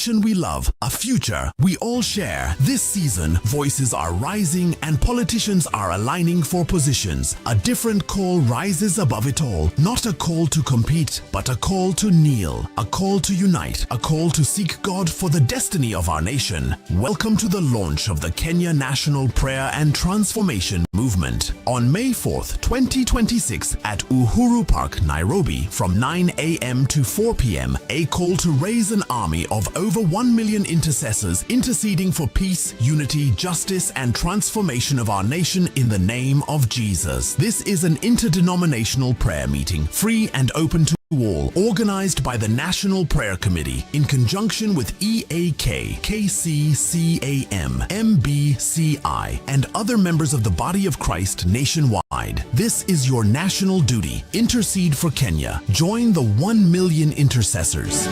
nation we love, a future we all share. This season, voices are rising and politicians are aligning for positions. A different call rises above it all. Not a call to compete, but a call to kneel, a call to unite, a call to seek God for the destiny of our nation. Welcome to the launch of the Kenya National Prayer and Transformation Movement on May 4th, 2026 at Uhuru Park, Nairobi from 9 a.m. to 4 p.m. A call to raise an army of over 1 million intercessors interceding for peace, unity, justice, and transformation of our nation in the name of Jesus. This is an interdenominational prayer meeting, free and open to all, organized by the National Prayer Committee in conjunction with EAK, KCCAM, MBCI, and other members of the Body of Christ nationwide. This is your national duty. Intercede for Kenya. Join the 1 million intercessors.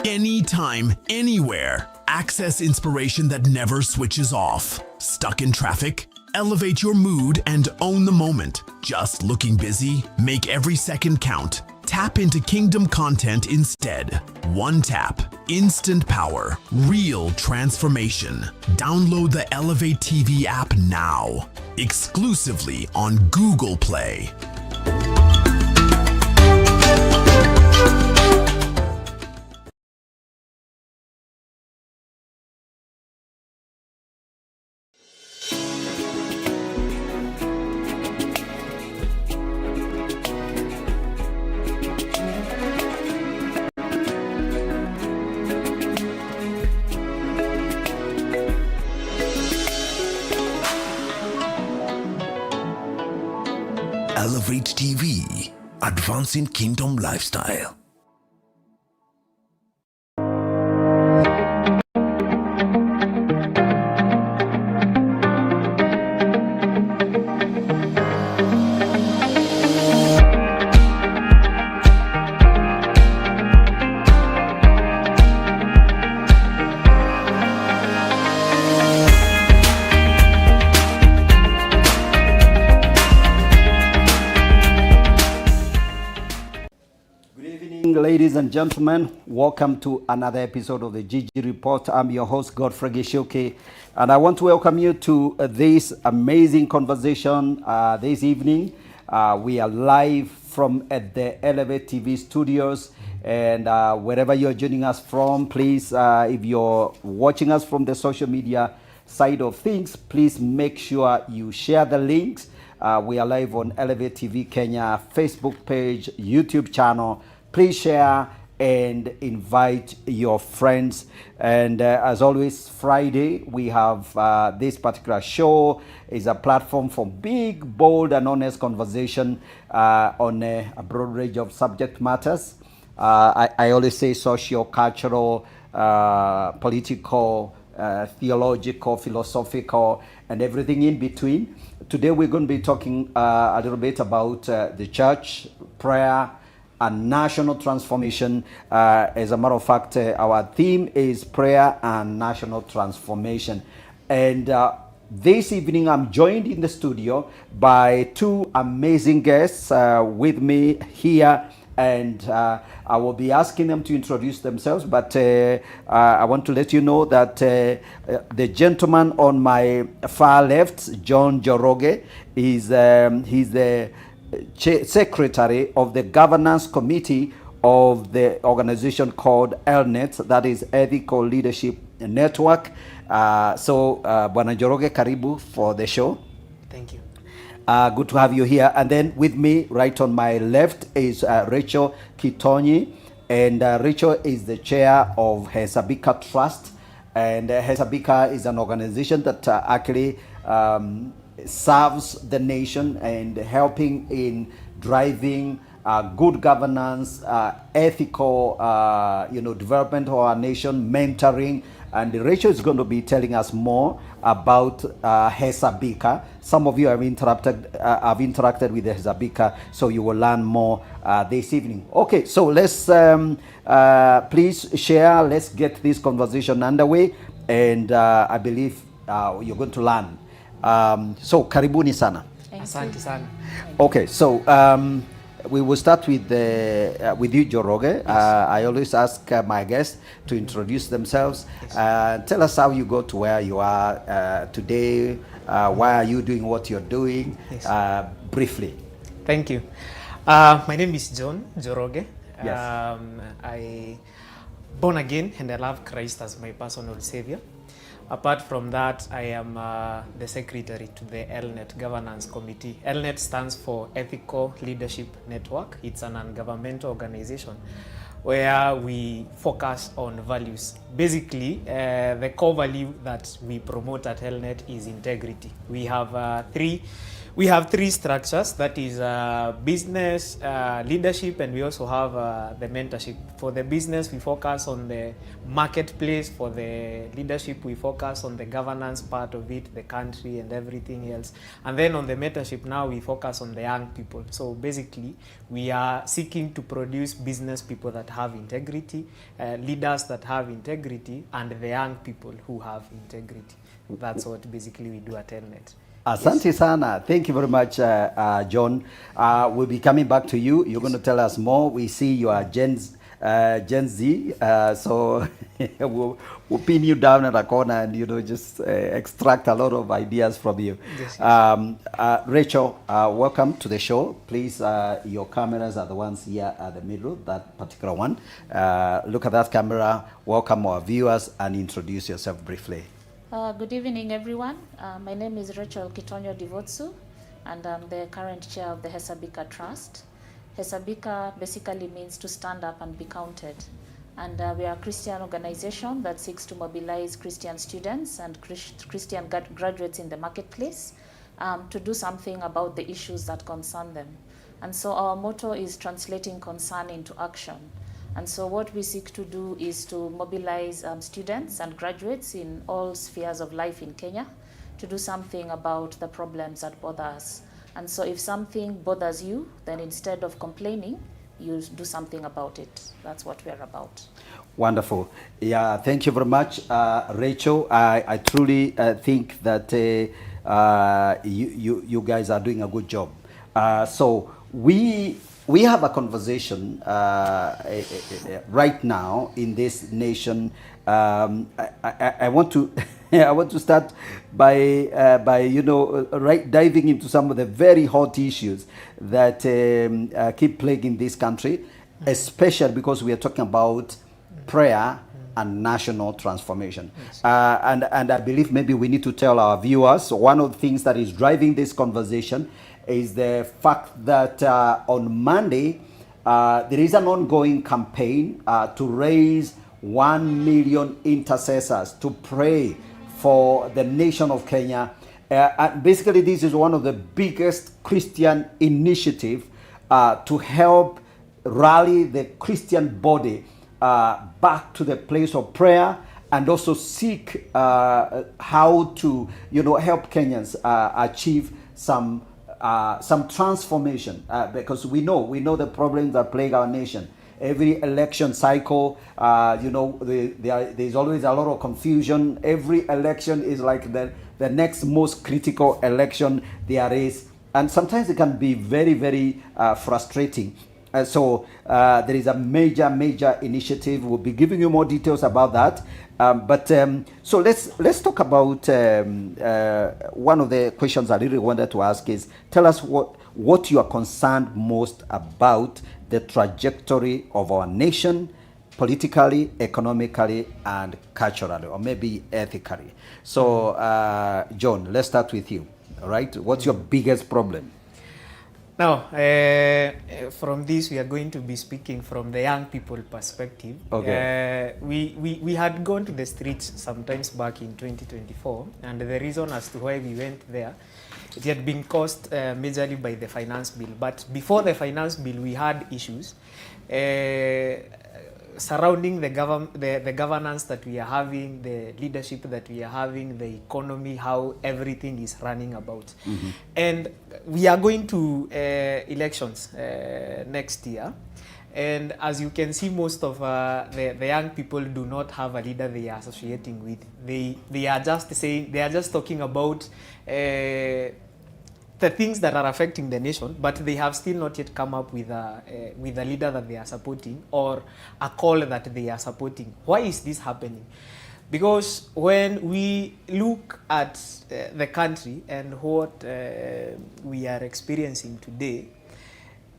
Anytime, anywhere. Access inspiration that never switches off. Stuck in traffic? Elevate your mood and own the moment. Just looking busy? Make every second count. Tap into kingdom content instead. One tap. Instant power. Real transformation. Download the Elevate TV app now. Exclusively on Google Play. Elevate TV, advancing kingdom lifestyle. Ladies and gentlemen, welcome to another episode of the GG Report. I'm your host, 𝗏𝗏𝗏𝗏𝗏𝗏𝗏𝗏𝗏𝗏𝗏𝗏𝗏, and I want to welcome you to this amazing conversation this evening. We are live from at the Elevate TV studios, and wherever you're joining us from, please, if you're watching us from the social media side of things, please make sure you share the links. We are live on Elevate TV Kenya Facebook page, YouTube channel. Please share and invite your friends. And as always, Friday, we have this particular show is a platform for big, bold, and honest conversation on a broad range of subject matters. I always say social, cultural, political, theological, philosophical, and everything in between. Today, we're going to be talking a little bit about the church, prayer, and national transformation. As a matter of fact, our theme is prayer and national transformation. And this evening, I'm joined in the studio by two amazing guests with me here. And I will be asking them to introduce themselves. But I want to let you know that the gentleman on my far left, John Njoroge, he's the Secretary of the Governance Committee of the organization called ELNET, that is Ethical Leadership Network. Bwana Njoroge, karibu for the show. Thank you. Good to have you here. And then with me, right on my left, is Rachel Kitonyi. And Rachel is the chair of 𝗪𝗪𝗃 Trust. And 𝗪𝗪𝗃 is an organization that actually serves the nation and helping in driving good governance, ethical, development of our nation, mentoring. And Rachel is going to be telling us more about 𝗪𝗪𝗃𝗃. Some of you have interacted with the 𝗪𝗪𝗃𝗃, so you will learn more this evening. Okay, so let's please share. Let's get this conversation underway, and I believe you're going to learn. So karibuni sana. Asante sana. Okay, so we will start with you, Njoroge. Yes. I always ask my guests to introduce themselves. Yes. Tell us how you got to where you are today. Why are you doing what you're doing? Yes. Briefly. Thank you. My name is John Njoroge. Yes. I born again and I love Christ as my personal savior. Apart from that, I am the secretary to the 𝗪𝗪𝗃 Governance Committee. 𝗪𝗪𝗃 stands for Ethical Leadership Network. It's an non-governmental organization where we focus on values. Basically, the core value that we promote at 𝗪𝗪𝗃 is integrity. We have three structures, that is business, leadership, and we also have the mentorship. For the business, we focus on the marketplace. For the leadership, we focus on the governance part of it, the country and everything else. And then on the mentorship, now we focus on the young people. So basically, we are seeking to produce business people that have integrity, leaders that have integrity, and the young people who have integrity. That's what basically we do at 𝗪𝗪𝗃. Asante sana. Thank you very much, John. We'll be coming back to you. You're going to tell us more. We see you are Gen Z, so we'll pin you down in a corner and just extract a lot of ideas from you. Yes, yes. Rachel, welcome to the show. Please, your cameras are the ones here at the middle, that particular one. Look at that camera. Welcome our viewers and introduce yourself briefly. Good evening, everyone. My name is 𝗪𝗪𝗃𝗃 𝗔𝗡𝗄, and I'm the current chair of the 𝗪𝗪𝗃𝗃 Trust. 𝗪𝗪𝗃𝗃 basically means to stand up and be counted. And we are a Christian organization that seeks to mobilize Christian students and Christian graduates in the marketplace to do something about the issues that concern them. And so our motto is translating concern into action. And so what we seek to do is to mobilize students and graduates in all spheres of life in Kenya to do something about the problems that bother us. And so if something bothers you, then instead of complaining, you do something about it. That's what we're about. Wonderful. Yeah, thank you very much, Rachel. I truly think that you guys are doing a good job. So we have a conversation right now in this nation. I want to I want to start by diving into some of the very hot issues that keep plaguing this country, especially because we are talking about prayer and national transformation. And I believe maybe we need to tell our viewers one of the things that is driving this conversation is the fact that on Monday, there is an ongoing campaign to raise 1 million intercessors to pray for the nation of Kenya. And basically, this is one of the biggest Christian initiatives to help rally the Christian body back to the place of prayer and also seek how to help Kenyans achieve some transformation, because we know the problems that plague our nation. Every election cycle, there's always a lot of confusion. Every election is like the next most critical election there is, and sometimes it can be very, very frustrating. So there is a major initiative. We'll be giving you more details about that. So let's talk about one of the questions I really wanted to ask is, tell us what you are concerned most about the trajectory of our nation, politically, economically, and culturally, or maybe ethically. So John, let's start with you. All right, what's your biggest problem? Now, from this, we are going to be speaking from the young people perspective. Okay. We had gone to the streets sometimes back in 2024, and the reason as to why we went there, it had been caused majorly by the finance bill. But before the finance bill, we had issues surrounding the governance that we are having, the leadership that we are having, the economy, how everything is running about. Mm-hmm. And we are going to elections next year. And as you can see, most of the young people do not have a leader they are associating with. They are just saying, they are just talking about the things that are affecting the nation, but they have still not yet come up with a leader that they are supporting or a call that they are supporting. Why is this happening? Because when we look at the country and what we are experiencing today,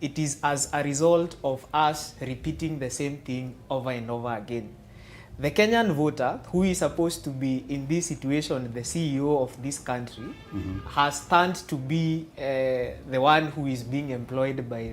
it is as a result of us repeating the same thing over and over again. The Kenyan voter, who is supposed to be in this situation, the CEO of this country, mm-hmm. has turned to be the one who is being employed by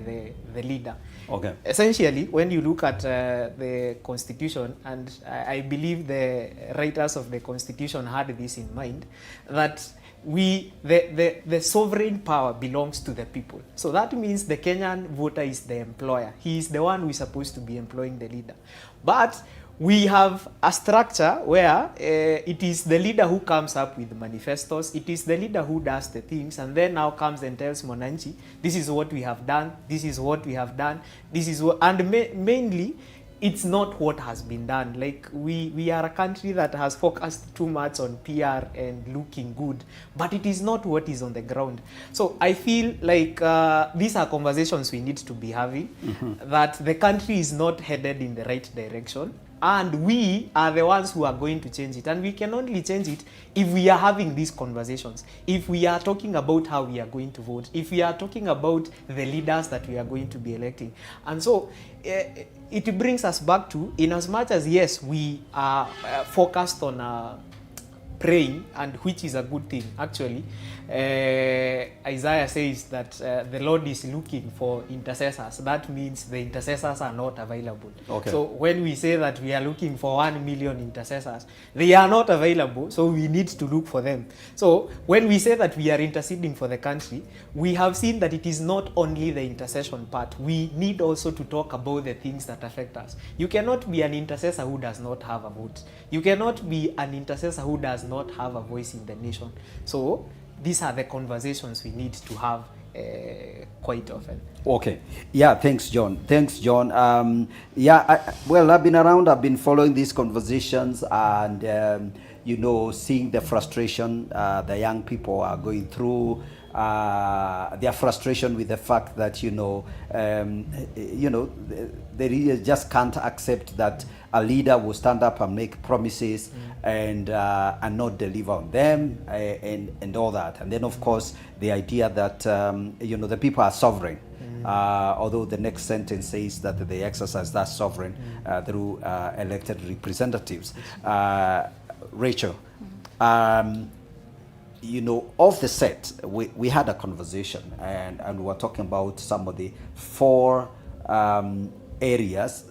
the leader. Okay. Essentially, when you look at the Constitution, and I believe the writers of the Constitution had this in mind, that the sovereign power belongs to the people. So that means the Kenyan voter is the employer. He is the one who is supposed to be employing the leader. But we have a structure where it is the leader who comes up with manifestos, it is the leader who does the things, and then now comes and tells Mwananchi, this is what we have done, this is what we have done, this is what, and mainly, it's not what has been done. Like, we are a country that has focused too much on PR and looking good, but it is not what is on the ground. So I feel like these are conversations we need to be having, mm-hmm. that the country is not headed in the right direction, and we are the ones who are going to change it. And we can only change it if we are having these conversations, if we are talking about how we are going to vote, if we are talking about the leaders that we are going to be electing. And so it brings us back to, in as much as, yes, we are focused on praying, and which is a good thing. Actually, Isaiah says that the Lord is looking for intercessors. That means the intercessors are not available. Okay. So when we say that we are looking for 1 million intercessors, they are not available, so we need to look for them. So when we say that we are interceding for the country, we have seen that it is not only the intercession part. We need also to talk about the things that affect us. You cannot be an intercessor who does not have a vote. You cannot be an intercessor who does not have a voice in the nation. So these are the conversations we need to have quite often. Okay. Yeah, thanks, John. Thanks, John. Well, I've been around, I've been following these conversations, and, you know, seeing the frustration the young people are going through, their frustration with the fact that, they just can't accept that a leader will stand up and make promises and not deliver on them, and all that. And then, of course, the idea that the people are sovereign, although the next sentence says that they exercise that sovereign through elected representatives. Rachel, off the set, we had a conversation, and we were talking about some of the 4 areas.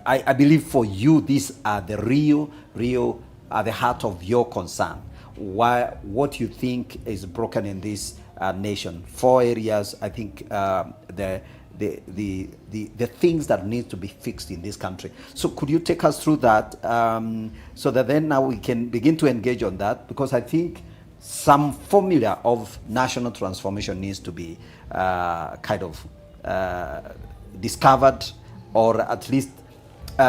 I believe for you, these are the real at the heart of your concern. What you think is broken in this nation? 4 areas, I think, the things that need to be fixed in this country. So could you take us through that, so that then now we can begin to engage on that? Because I think some formula of national transformation needs to be discovered, or at least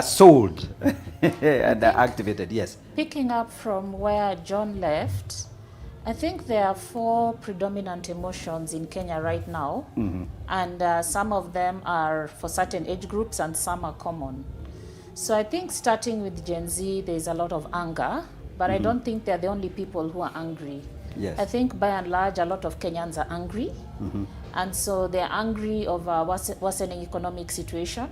sold and activated. Yes. Picking up from where John left, I think there are 4 predominant emotions in Kenya right now, mm-hmm. and some of them are for certain age groups and some are common. So I think starting with Gen Z, there's a lot of anger, but mm-hmm. I don't think they're the only people who are angry. Yes. I think by and large, a lot of Kenyans are angry. And so they're angry of worsening economic situation.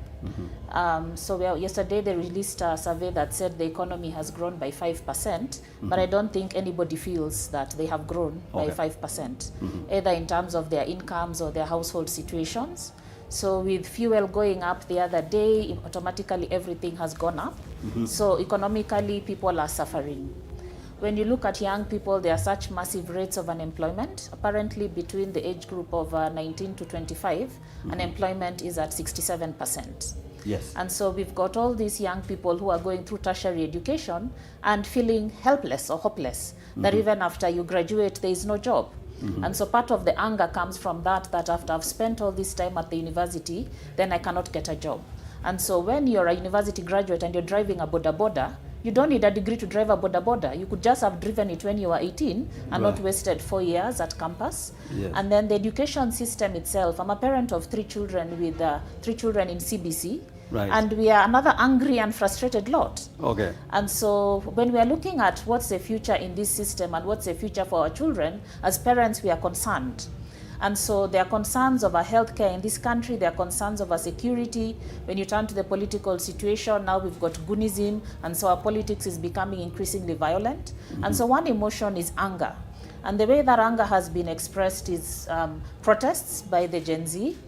Yesterday they released a survey that said the economy has grown by 5%, but I don't think anybody feels that they have grown by 5%, either in terms of their incomes or their household situations. So with fuel going up the other day, automatically everything has gone up. So economically, people are suffering. When you look at young people, there are such massive rates of unemployment. Apparently, between the age group of 19 to 25, unemployment is at 67%. Yes. And so we've got all these young people who are going through tertiary education and feeling helpless or hopeless, that even after you graduate, there is no job. And so part of the anger comes from that after I've spent all this time at the university, then I cannot get a job. And so when you're a university graduate and you're driving a boda, you don't need a degree to drive a boda. You could just have driven it when you were 18 and not wasted 4 years at campus. Yes. And then the education system itself. I'm a parent of 3 children with 3 children in CBC. Right. And we are another angry and frustrated lot. Okay. And so when we are looking at what's the future in this system and what's the future for our children, as parents, we are concerned. And so there are concerns over healthcare in this country, there are concerns over security. When you turn to the political situation, now we've got goonism, and so our politics is becoming increasingly violent. And so one emotion is anger. And the way that anger has been expressed is protests by the Gen Z,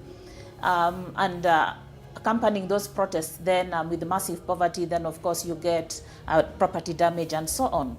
accompanying those protests then with massive poverty, then of course you get property damage and so on.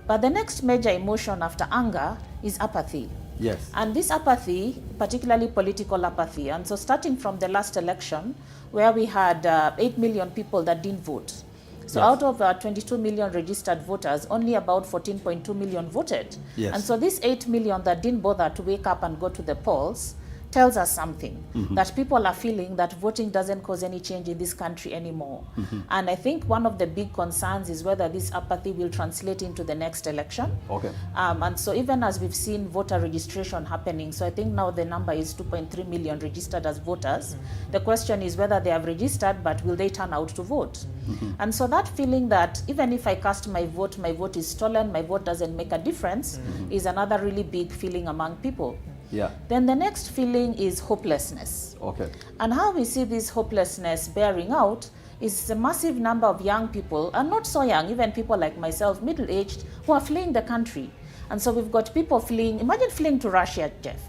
But the next major emotion after anger is apathy. Yes. And this apathy, particularly political apathy, and so starting from the last election, where we had 8 million people that didn't vote. So out of 22 million registered voters, only about 14.2 million voted. Yes. And so these 8 million that didn't bother to wake up and go to the polls tells us something, that people are feeling that voting doesn't cause any change in this country anymore. And I think one of the big concerns is whether this apathy will translate into the next election. Okay. And so even as we've seen voter registration happening, so I think now the number is 2.3 million registered as voters. The question is whether they have registered, but will they turn out to vote? And so that feeling that even if I cast my vote is stolen, my vote doesn't make a difference, is another really big feeling among people. Yeah. Then the next feeling is hopelessness. Okay. And how we see this hopelessness bearing out is a massive number of young people, and not so young, even people like myself, middle-aged, who are fleeing the country. And so we've got people fleeing. Imagine fleeing to Russia, Jeff.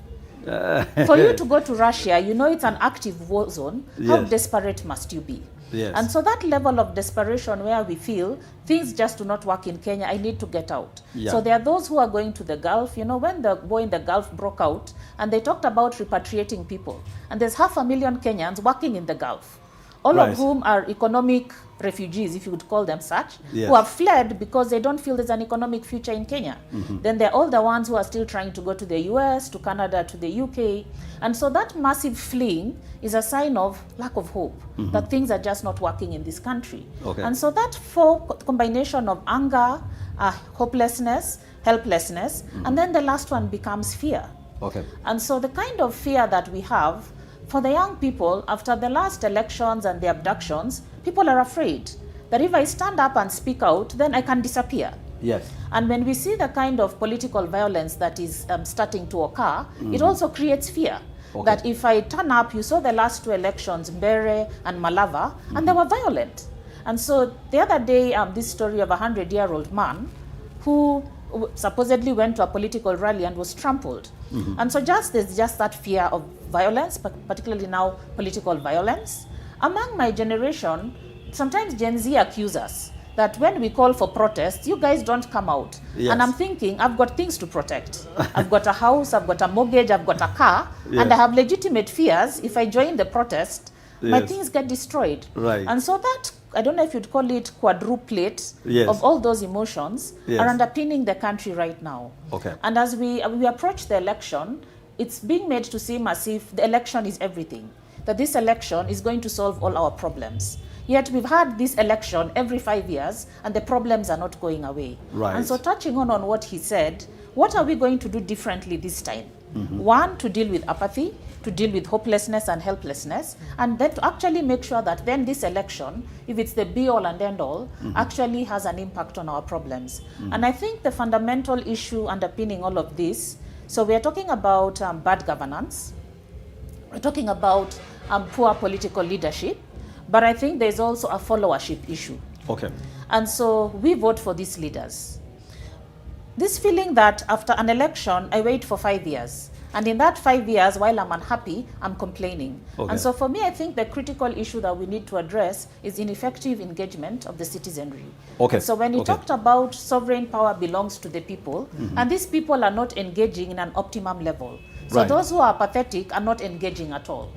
For you to go to Russia, you know it's an active war zone. How desperate must you be? Yes. And so that level of desperation where we feel things just do not work in Kenya, I need to get out. Yeah. So there are those who are going to the Gulf. You know, when the war in the Gulf broke out and they talked about repatriating people, and there's 500,000 Kenyans working in the Gulf, all of whom are economic refugees, if you would call them such, who have fled because they don't feel there's an economic future in Kenya. Then they're all the ones who are still trying to go to the US, to Canada, to the UK. And so that massive fleeing is a sign of lack of hope, that things are just not working in this country. Okay. And so that combination of anger, hopelessness, helplessness, and then the last one becomes fear. Okay. And so the kind of fear that we have for the young people, after the last elections and the abductions, people are afraid that if I stand up and speak out, then I can disappear. Yes. And when we see the kind of political violence that is starting to occur, it also creates fear. Okay. That if I turn up, you saw the last 2 elections, Mbere and Malava, and they were violent. And so the other day, this story of a 100-year-old man who supposedly went to a political rally and was trampled. And so there's just that fear of violence, particularly now political violence. Among my generation, sometimes Gen Z accuse us that when we call for protests, you guys don't come out. Yes. And I'm thinking, I've got things to protect. I've got a house, I've got a mortgage, I've got a car, and I have legitimate fears. If I join the protest, my things get destroyed. Right. And so that, I don't know if you'd call it quadruplet of all those emotions are underpinning the country right now. Okay. And as we approach the election, it's being made to seem as if the election is everything, that this election is going to solve all our problems. Yet we've had this election every 5 years and the problems are not going away. Right. And so touching on what he said, what are we going to do differently this time? One, to deal with apathy, to deal with hopelessness and helplessness, and then to actually make sure that then this election, if it's the be-all and end-all, actually has an impact on our problems. And I think the fundamental issue underpinning all of this, so we are talking about bad governance, we're talking about poor political leadership, but I think there's also a followership issue. Okay. And so we vote for these leaders. This feeling that after an election, I wait for 5 years. And in that 5 years, while I'm unhappy, I'm complaining. Okay. And so for me, I think the critical issue that we need to address is ineffective engagement of the citizenry. Okay. So when you talked about sovereign power belongs to the people, and these people are not engaging in an optimum level. So Right. those who are apathetic are not engaging at all.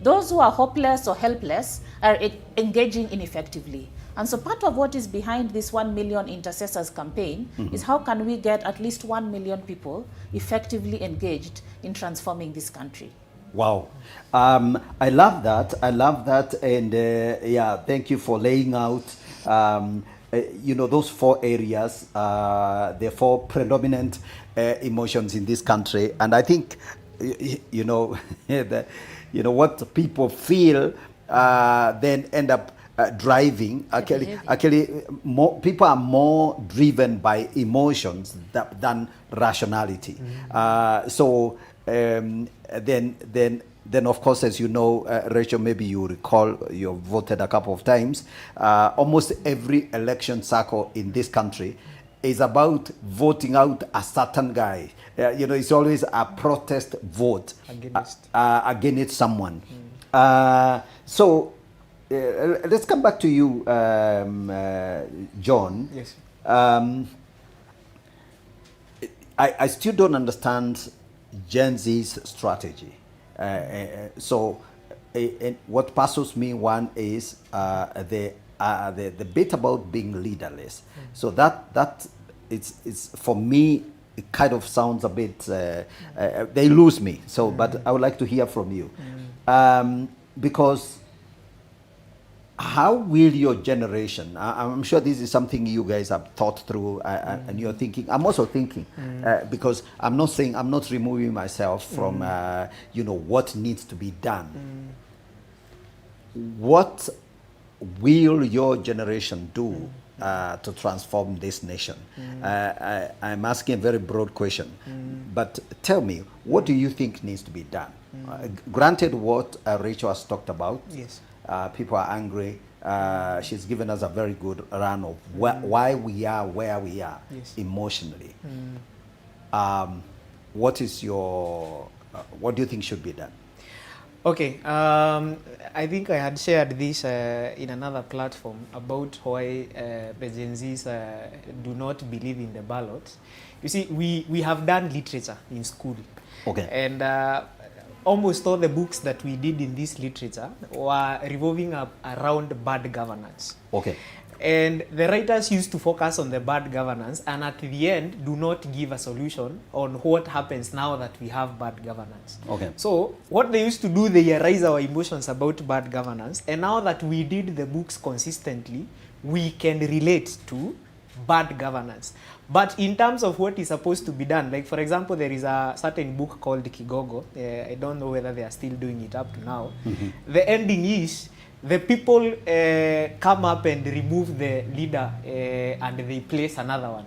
Those who are hopeless or helpless are engaging ineffectively. And so part of what is behind this 1 million intercessors campaign is how can we get at least 1 million people effectively engaged in transforming this country. Wow. I love that. I love that. And yeah, thank you for laying out, you know, those 4 areas, the 4 predominant emotions in this country. And I think, you know, what people feel then end up driving. Actually, more people are more driven by emotions than rationality. So then of course, as you know, Rachel, maybe you recall, you voted a couple of times. Almost every election cycle in this country is about voting out a certain guy. You know, it's always a protest vote against someone. So let's come back to you, John. Yes. I still don't understand Gen Z's strategy. So what puzzles me, one is the bit about being leaderless. So that it's for me, it kind of sounds a bit they lose me. So but I would like to hear from you, because how will your generation, I'm sure this is something you guys have thought through, and you're thinking, I'm also thinking, because I'm not saying, I'm not removing myself from, you know, what needs to be done. What will your generation do to transform this nation? I'm asking a very broad question, but tell me, what do you think needs to be done? Granted what Rachel has talked about, Yes. people are angry. She's given us a very good run of why we are where we are emotionally. What is your, what do you think should be done? Okay, I think I had shared this in another platform about why the Gen Zs do not believe in the ballot. You see, we have done literature in school. Okay. And almost all the books that we did in this literature were revolving around bad governance. Okay. And the writers used to focus on the bad governance, and at the end do not give a solution on what happens now that we have bad governance. Okay. So what they used to do, they erase our emotions about bad governance, and now that we did the books consistently, we can relate to bad governance. But in terms of what is supposed to be done, like for example, there is a certain book called Kigogo. I don't know whether they are still doing it up to now. The ending is the people come up and remove the leader and they place another one.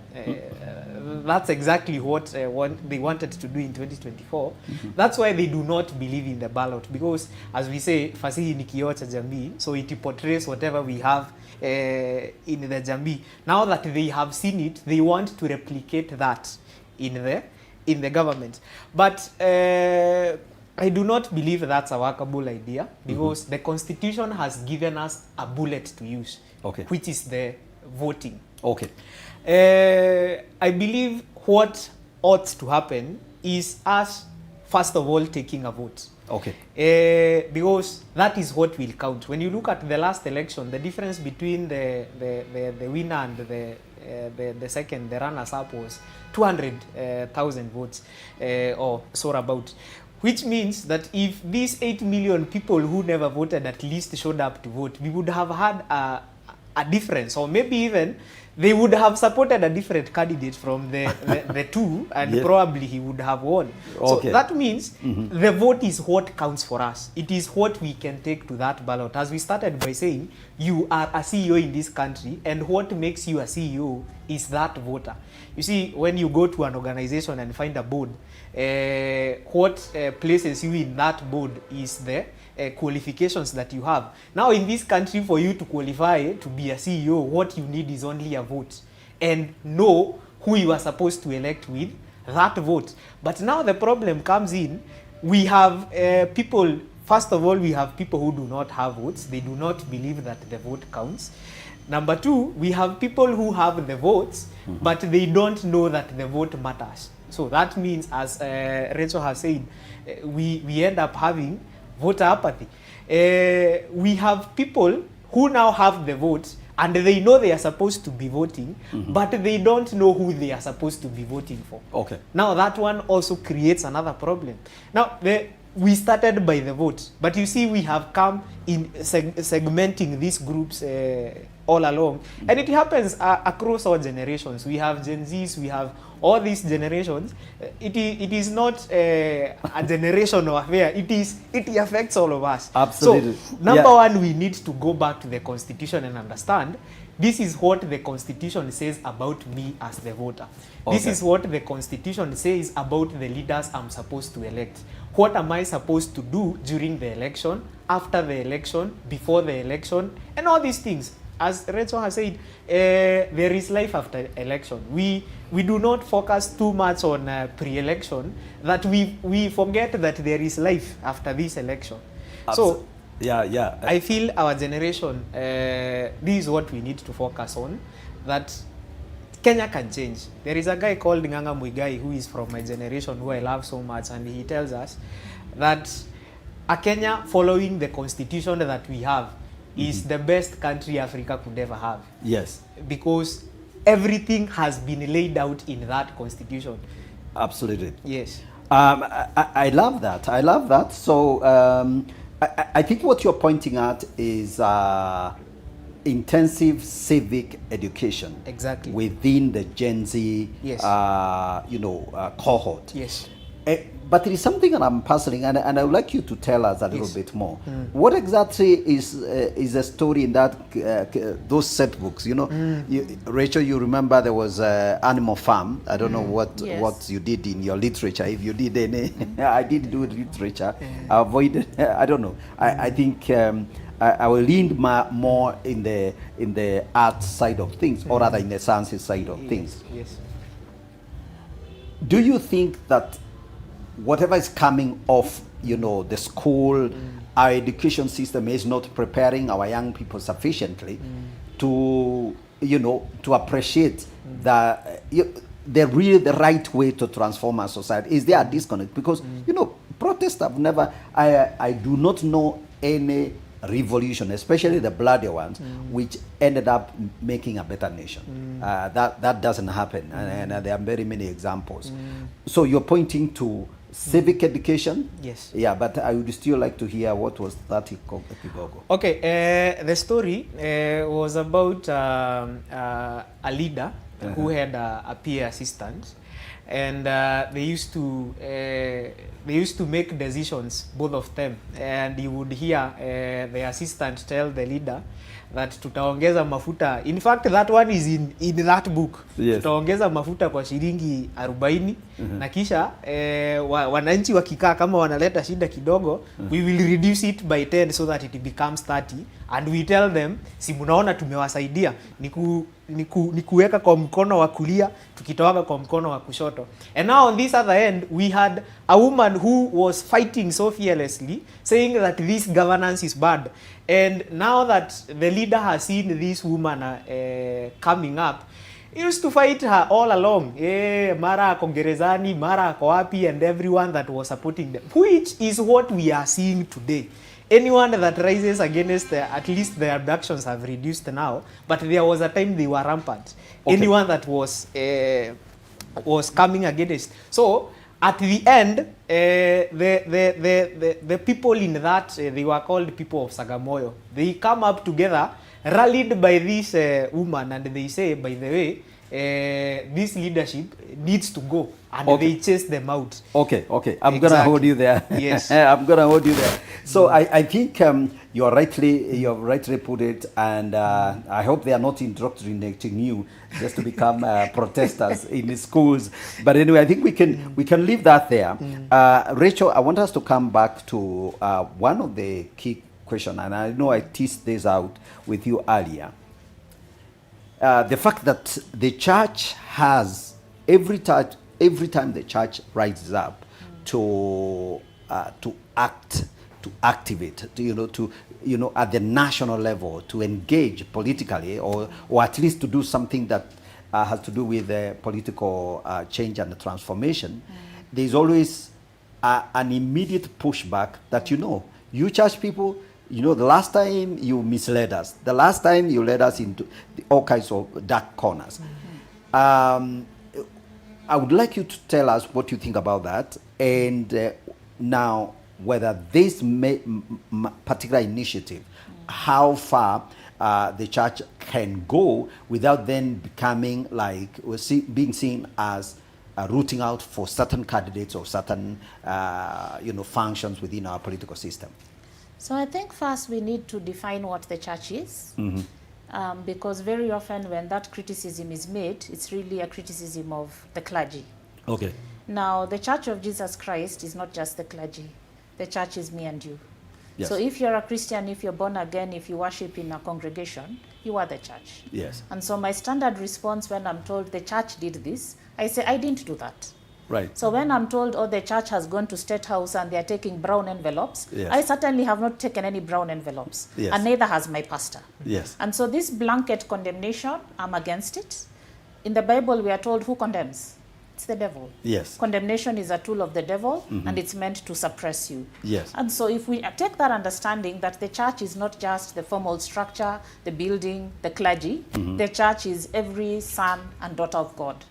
That's exactly what they wanted to do in 2024. That's why they do not believe in the ballot, because as we say, fasihi ni kioo cha jamii, so it portrays whatever we have in the jamii. Now that they have seen it, they want to replicate that in the government. But I do not believe that's a workable idea, because the Constitution has given us a bullet to use, which is the voting. Okay. I believe what ought to happen is us, first of all, taking a vote. Okay. Because that is what will count. When you look at the last election, the difference between the winner and the second, the runners-up, was 200,000 votes, or so about. Which means that if these 8 million people who never voted at least showed up to vote, we would have had a difference, or maybe even they would have supported a different candidate from the two, and Yes. probably he would have won. Okay. So that means the vote is what counts for us. It is what we can take to that ballot. As we started by saying, you are a CEO in this country, and what makes you a CEO is that voter. You see, when you go to an organization and find a board, what places you in that board is the qualifications that you have. Now in this country, for you to qualify to be a CEO, what you need is only a vote and know who you are supposed to elect with that vote. But now the problem comes in, we have people, first of all, we have people who do not have votes. They do not believe that the vote counts. Number two, we have people who have the votes, but they don't know that the vote matters. So that means, as Rachel has said, we end up having voter apathy. We have people who now have the votes, and they know they are supposed to be voting, but they don't know who they are supposed to be voting for. Okay. Now that one also creates another problem. Now we started by the vote, but you see we have come in segmenting these groups all along, and it happens across all generations. We have Gen Zs, we have all these generations. It is not a generational affair. It affects all of us. Absolutely. So number one, we need to go back to the Constitution and understand this is what the Constitution says about me as the voter. Okay. This is what the Constitution says about the leaders I'm supposed to elect. What am I supposed to do during the election, after the election, before the election, and all these things. As Rachel has said, there is life after election. We do not focus too much on pre-election, that we forget that there is life after this election. So yeah. I feel our generation, this is what we need to focus on, that Kenya can change. There is a guy called 𝗥𝗰𝗵𝗂𝗐𝗐 who is from my generation, who I love so much, and he tells us that a Kenya following the constitution that we have is the best country Africa could ever have. Yes. Because everything has been laid out in that constitution. Absolutely. Yes. I love that. I love that. So I think what you're pointing at is intensive civic education. Exactly. Within the Gen Z, Yes. cohort. Yes. But there is something that I'm puzzling, and I would like you to tell us a little Yes. bit more. What exactly is the story in that those set books? You know, Rachel, you remember there was Animal Farm. I don't know what you did in your literature. If you did any, I did do literature. I avoided. I don't know. I think I will lean more in the art side of things, or rather in the sciences side of things. Yes. Do you think that whatever is coming off, the school, our education system is not preparing our young people sufficiently to appreciate the right way to transform our society? Is there a disconnect? Because, protests have never, I do not know any revolution, especially the bloody ones, which ended up making a better nation. That doesn't happen, and there are very many examples. So you're pointing to civic education. Yes. Yeah, but I would still like to hear what was 𝗪𝗏𝗏𝗏𝗏. Okay, the story was about a leader who had a peer assistant, and they used to make decisions, both of them, and you would hear the assistant tell the leader that tutaongeza mafuta. In fact, that one is in that book. Yes. Tutaongeza mafuta kwa shilingi 40 na kisha wananchi wakikaa kama wanaleta shida kidogo, we will reduce it by 10 so that it becomes 30, and we tell them, si munaona tumewasaidia, ni kuweka kwa mkono wa kulia tukitoaga kwa mkono wa kushoto. And now on this other end, we had a woman who was fighting so fearlessly, saying that this governance is bad. And now that the leader has seen this woman coming up, he used to fight her all along. Mara ako gerezani, mara ako wapi, and everyone that was supporting them, which is what we are seeing today. Anyone that rises against, at least the abductions have reduced now, but there was a time they were rampant. Okay. Anyone that was coming against. So at the end, the people in that, they were called people of Sagamoyo. They come up together rallied by this woman, and they say, by the way, this leadership needs to go, and they chase them out. Okay. I'm gonna hold you there. Yes. I'm gonna hold you there. So I think you have rightly put it, and I hope they are not indoctrinating you just to become protesters in the schools. But anyway, I think we can leave that there. Rachel, I want us to come back to one of the key questions, and I know I teased this out with you earlier. The fact that the church has every time the church rises up to act, to activate, at the national level, to engage politically, or at least to do something that has to do with political change and transformation, there's always an immediate pushback that you church people. The last time you misled us, the last time you led us into all kinds of dark corners. I would like you to tell us what you think about that, and now whether this particular initiative, how far the church can go without then becoming being seen as rooting out for certain candidates or certain functions within our political system. So I think first we need to define what the church is, because very often when that criticism is made, it's really a criticism of the clergy. Okay. Now, the Church of Jesus Christ is not just the clergy. The church is me and you. Yes. So if you're a Christian, if you're born again, if you worship in a congregation, you are the church. Yes. And so my standard response when I'm told the church did this, I say, I didn't do that. Right. So when I'm told, the church has gone to State House and they're taking brown envelopes, yes. I certainly have not taken any brown envelopes. Yes. And neither has my pastor. Yes. And so this blanket condemnation, I'm against it. In the Bible, we are told who condemns? It's the devil. Yes. Condemnation is a tool of the devil, and it's meant to suppress you. Yes. And so if we take that understanding that the church is not just the formal structure, the building, the clergy, the church is every son and daughter of God,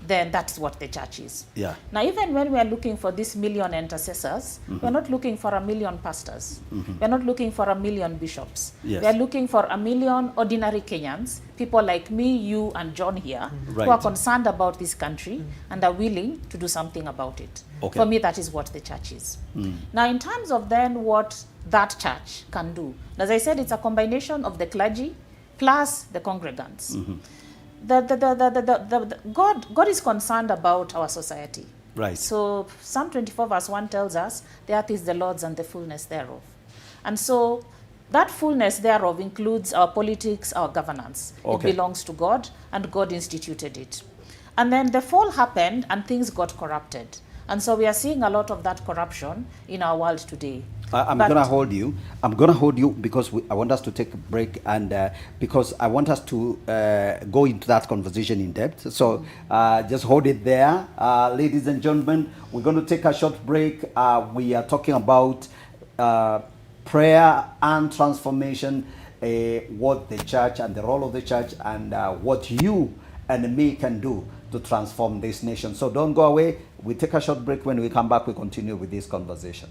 then that's what the church is. Yeah. Now, even when we are looking for this million intercessors, we're not looking for 1 million pastors. We're not looking for 1 million bishops. Yes. We're looking for 1 million ordinary Kenyans, people like me, you, and John here, Right. who are concerned about this country and are willing to do something about it. Okay. For me, that is what the church is. Now, in terms of then what that church can do, as I said, it's a combination of the clergy plus the congregants. God is concerned about our society. Right. So Psalm 24 verse 1 tells us, the earth is the Lord's and the fullness thereof. And so that fullness thereof includes our politics, our governance. Okay. It belongs to God, and God instituted it. And then the fall happened and things got corrupted. And so we are seeing a lot of that corruption in our world today. I'm going to hold you. I'm going to hold you because I want us to take a break, and because I want us to go into that conversation in depth. So just hold it there. Ladies and gentlemen, we're going to take a short break. We are talking about prayer and transformation, what the church and the role of the church, and what you and me can do to transform this nation. So don't go away. We take a short break. When we come back, we continue with this conversation.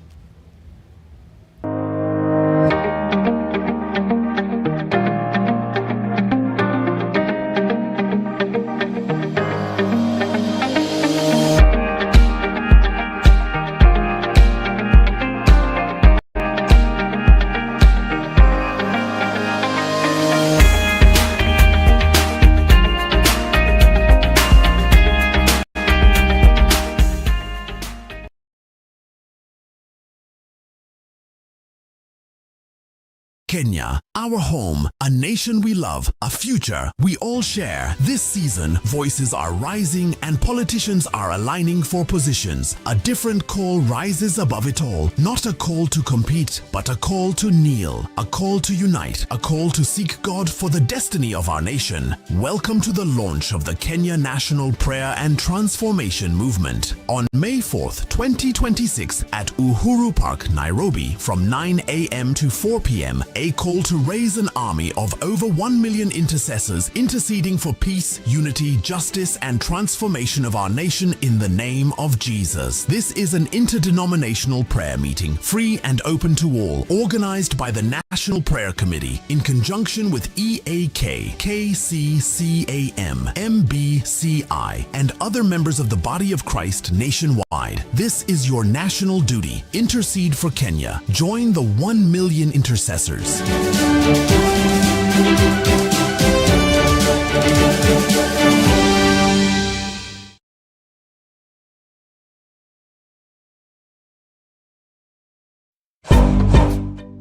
Kenya, our home, a nation we love, a future we all share. This season, voices are rising and politicians are aligning for positions. A different call rises above it all. Not a call to compete, but a call to kneel, a call to unite, a call to seek God for the destiny of our nation. Welcome to the launch of the Kenya National Prayer and Transformation Movement on May 4th, 2026 at Uhuru Park, Nairobi from 9 a.m. to 4 p.m. a call to raise an army of over 1 million intercessors interceding for peace, unity, justice, and transformation of our nation in the name of Jesus. This is an interdenominational prayer meeting, free and open to all, organized by the National Prayer Committee in conjunction with EAK, KCCAM, MBCI, and other members of the Body of Christ nationwide. This is your national duty. Intercede for Kenya. Join the 1 million intercessors.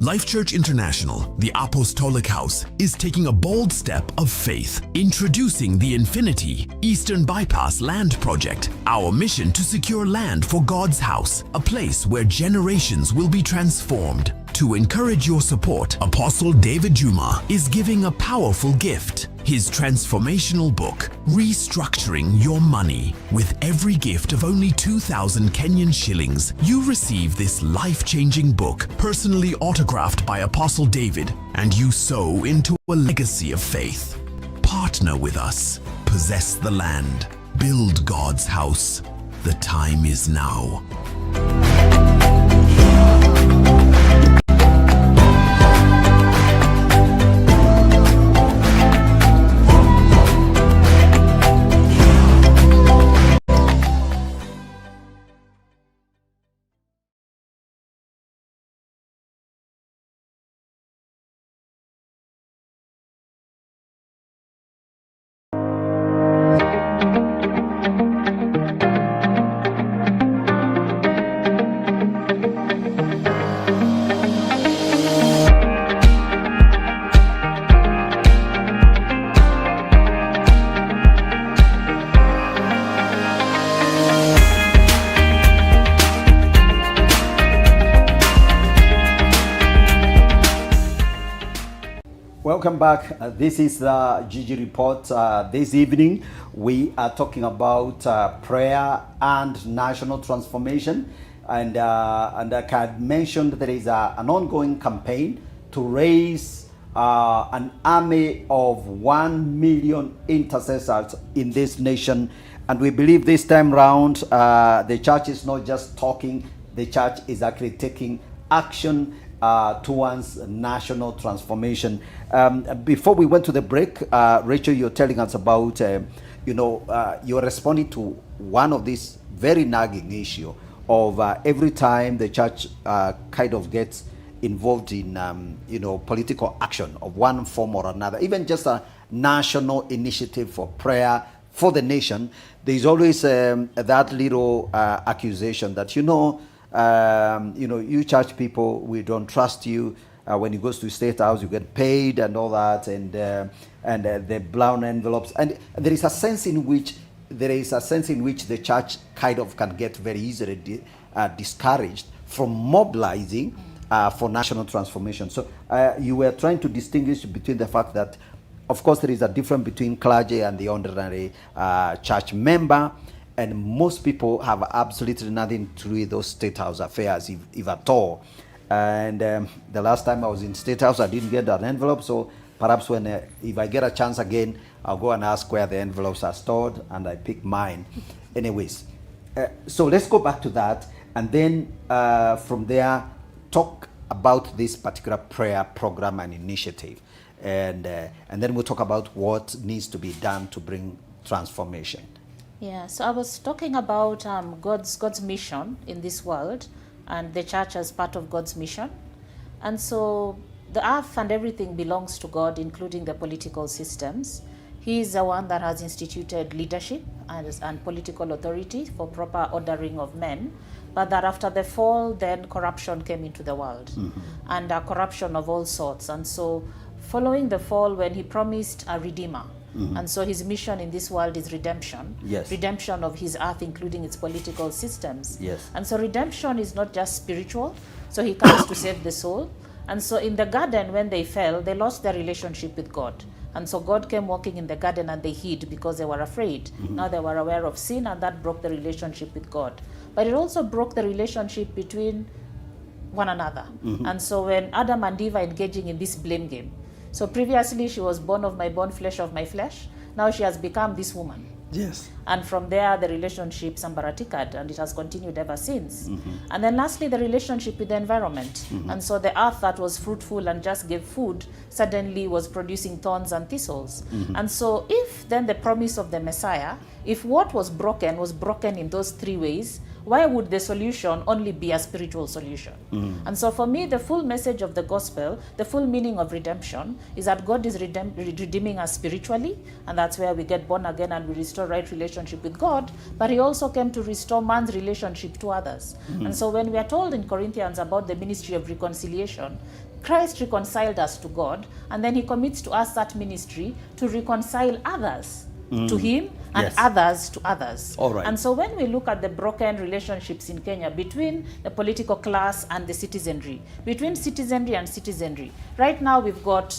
Life Church International, the Apostolic House, is taking a bold step of faith, introducing the Infinity Eastern Bypass Land Project, our mission to secure land for God's house, a place where generations will be transformed. To encourage your support, Apostle 𝗣𝗥𝗔𝗬𝗘 is giving a powerful gift, his transformational book, Restructuring Your Money. With every gift of only 2,000 Kenyan shillings, you receive this life-changing book, personally autographed by Apostle David, and you sow into a legacy of faith. Partner with us, possess the land, build God's house. The time is now. Welcome back. This is the 𝗔𝗔 report. This evening we are talking about prayer and national transformation. And like I mentioned, there is an ongoing campaign to raise an army of 1 million intercessors in this nation. And we believe this time round, the church is not just talking, the church is actually taking action towards national transformation. Before we went to the break, Rachel, you're telling us about, you're responding to one of these very nagging issue of every time the church kind of gets involved in, political action of one form or another, even just a national initiative for prayer for the nation, there's always that little accusation that, you church people, we don't trust you. When you go to State House, you get paid and all that, and the brown envelopes. And there is a sense in which the church kind of can get very easily discouraged from mobilizing for national transformation. So you were trying to distinguish between the fact that, of course, there is a difference between clergy and the ordinary church member. And most people have absolutely nothing to do with those State House affairs, if at all. And the last time I was in State House, I didn't get an envelope. So perhaps if I get a chance again, I'll go and ask where the envelopes are stored, and I pick mine. Anyways, so let's go back to that, and then from there, talk about this particular prayer program and initiative, and then we'll talk about what needs to be done to bring transformation. Yeah, so I was talking about God's mission in this world, and the church as part of God's mission. And so the earth and everything belongs to God, including the political systems. He is the one that has instituted leadership and political authority for proper ordering of men. But that after the fall, then corruption came into the world, and corruption of all sorts. And so following the fall, when he promised a redeemer, and so his mission in this world is redemption. Yes. Redemption of his earth, including its political systems. Yes. And so redemption is not just spiritual. So he comes to save the soul. And so in the garden, when they fell, they lost their relationship with God. And so God came walking in the garden, and they hid because they were afraid. Now they were aware of sin, and that broke the relationship with God. But it also broke the relationship between one another. And so when Adam and Eve are engaging in this blame game, so previously she was bone of my bone, flesh of my flesh. Now she has become this woman. Yes. And from there, the relationship sambaratikaed, and it has continued ever since. And then lastly, the relationship with the environment. And so the earth that was fruitful and just gave food suddenly was producing thorns and thistles. And so if then the promise of the Messiah, if what was broken in those three ways, why would the solution only be a spiritual solution? And so for me, the full message of the gospel, the full meaning of redemption, is that God is redeeming us spiritually, and that's where we get born again and we restore right relationship with God, but he also came to restore man's relationship to others. And so when we are told in Corinthians about the ministry of reconciliation, Christ reconciled us to God, and then he commits to us that ministry to reconcile others to him and others to others. All right. And so when we look at the broken relationships in Kenya between the political class and the citizenry, between citizenry and citizenry, right now we've got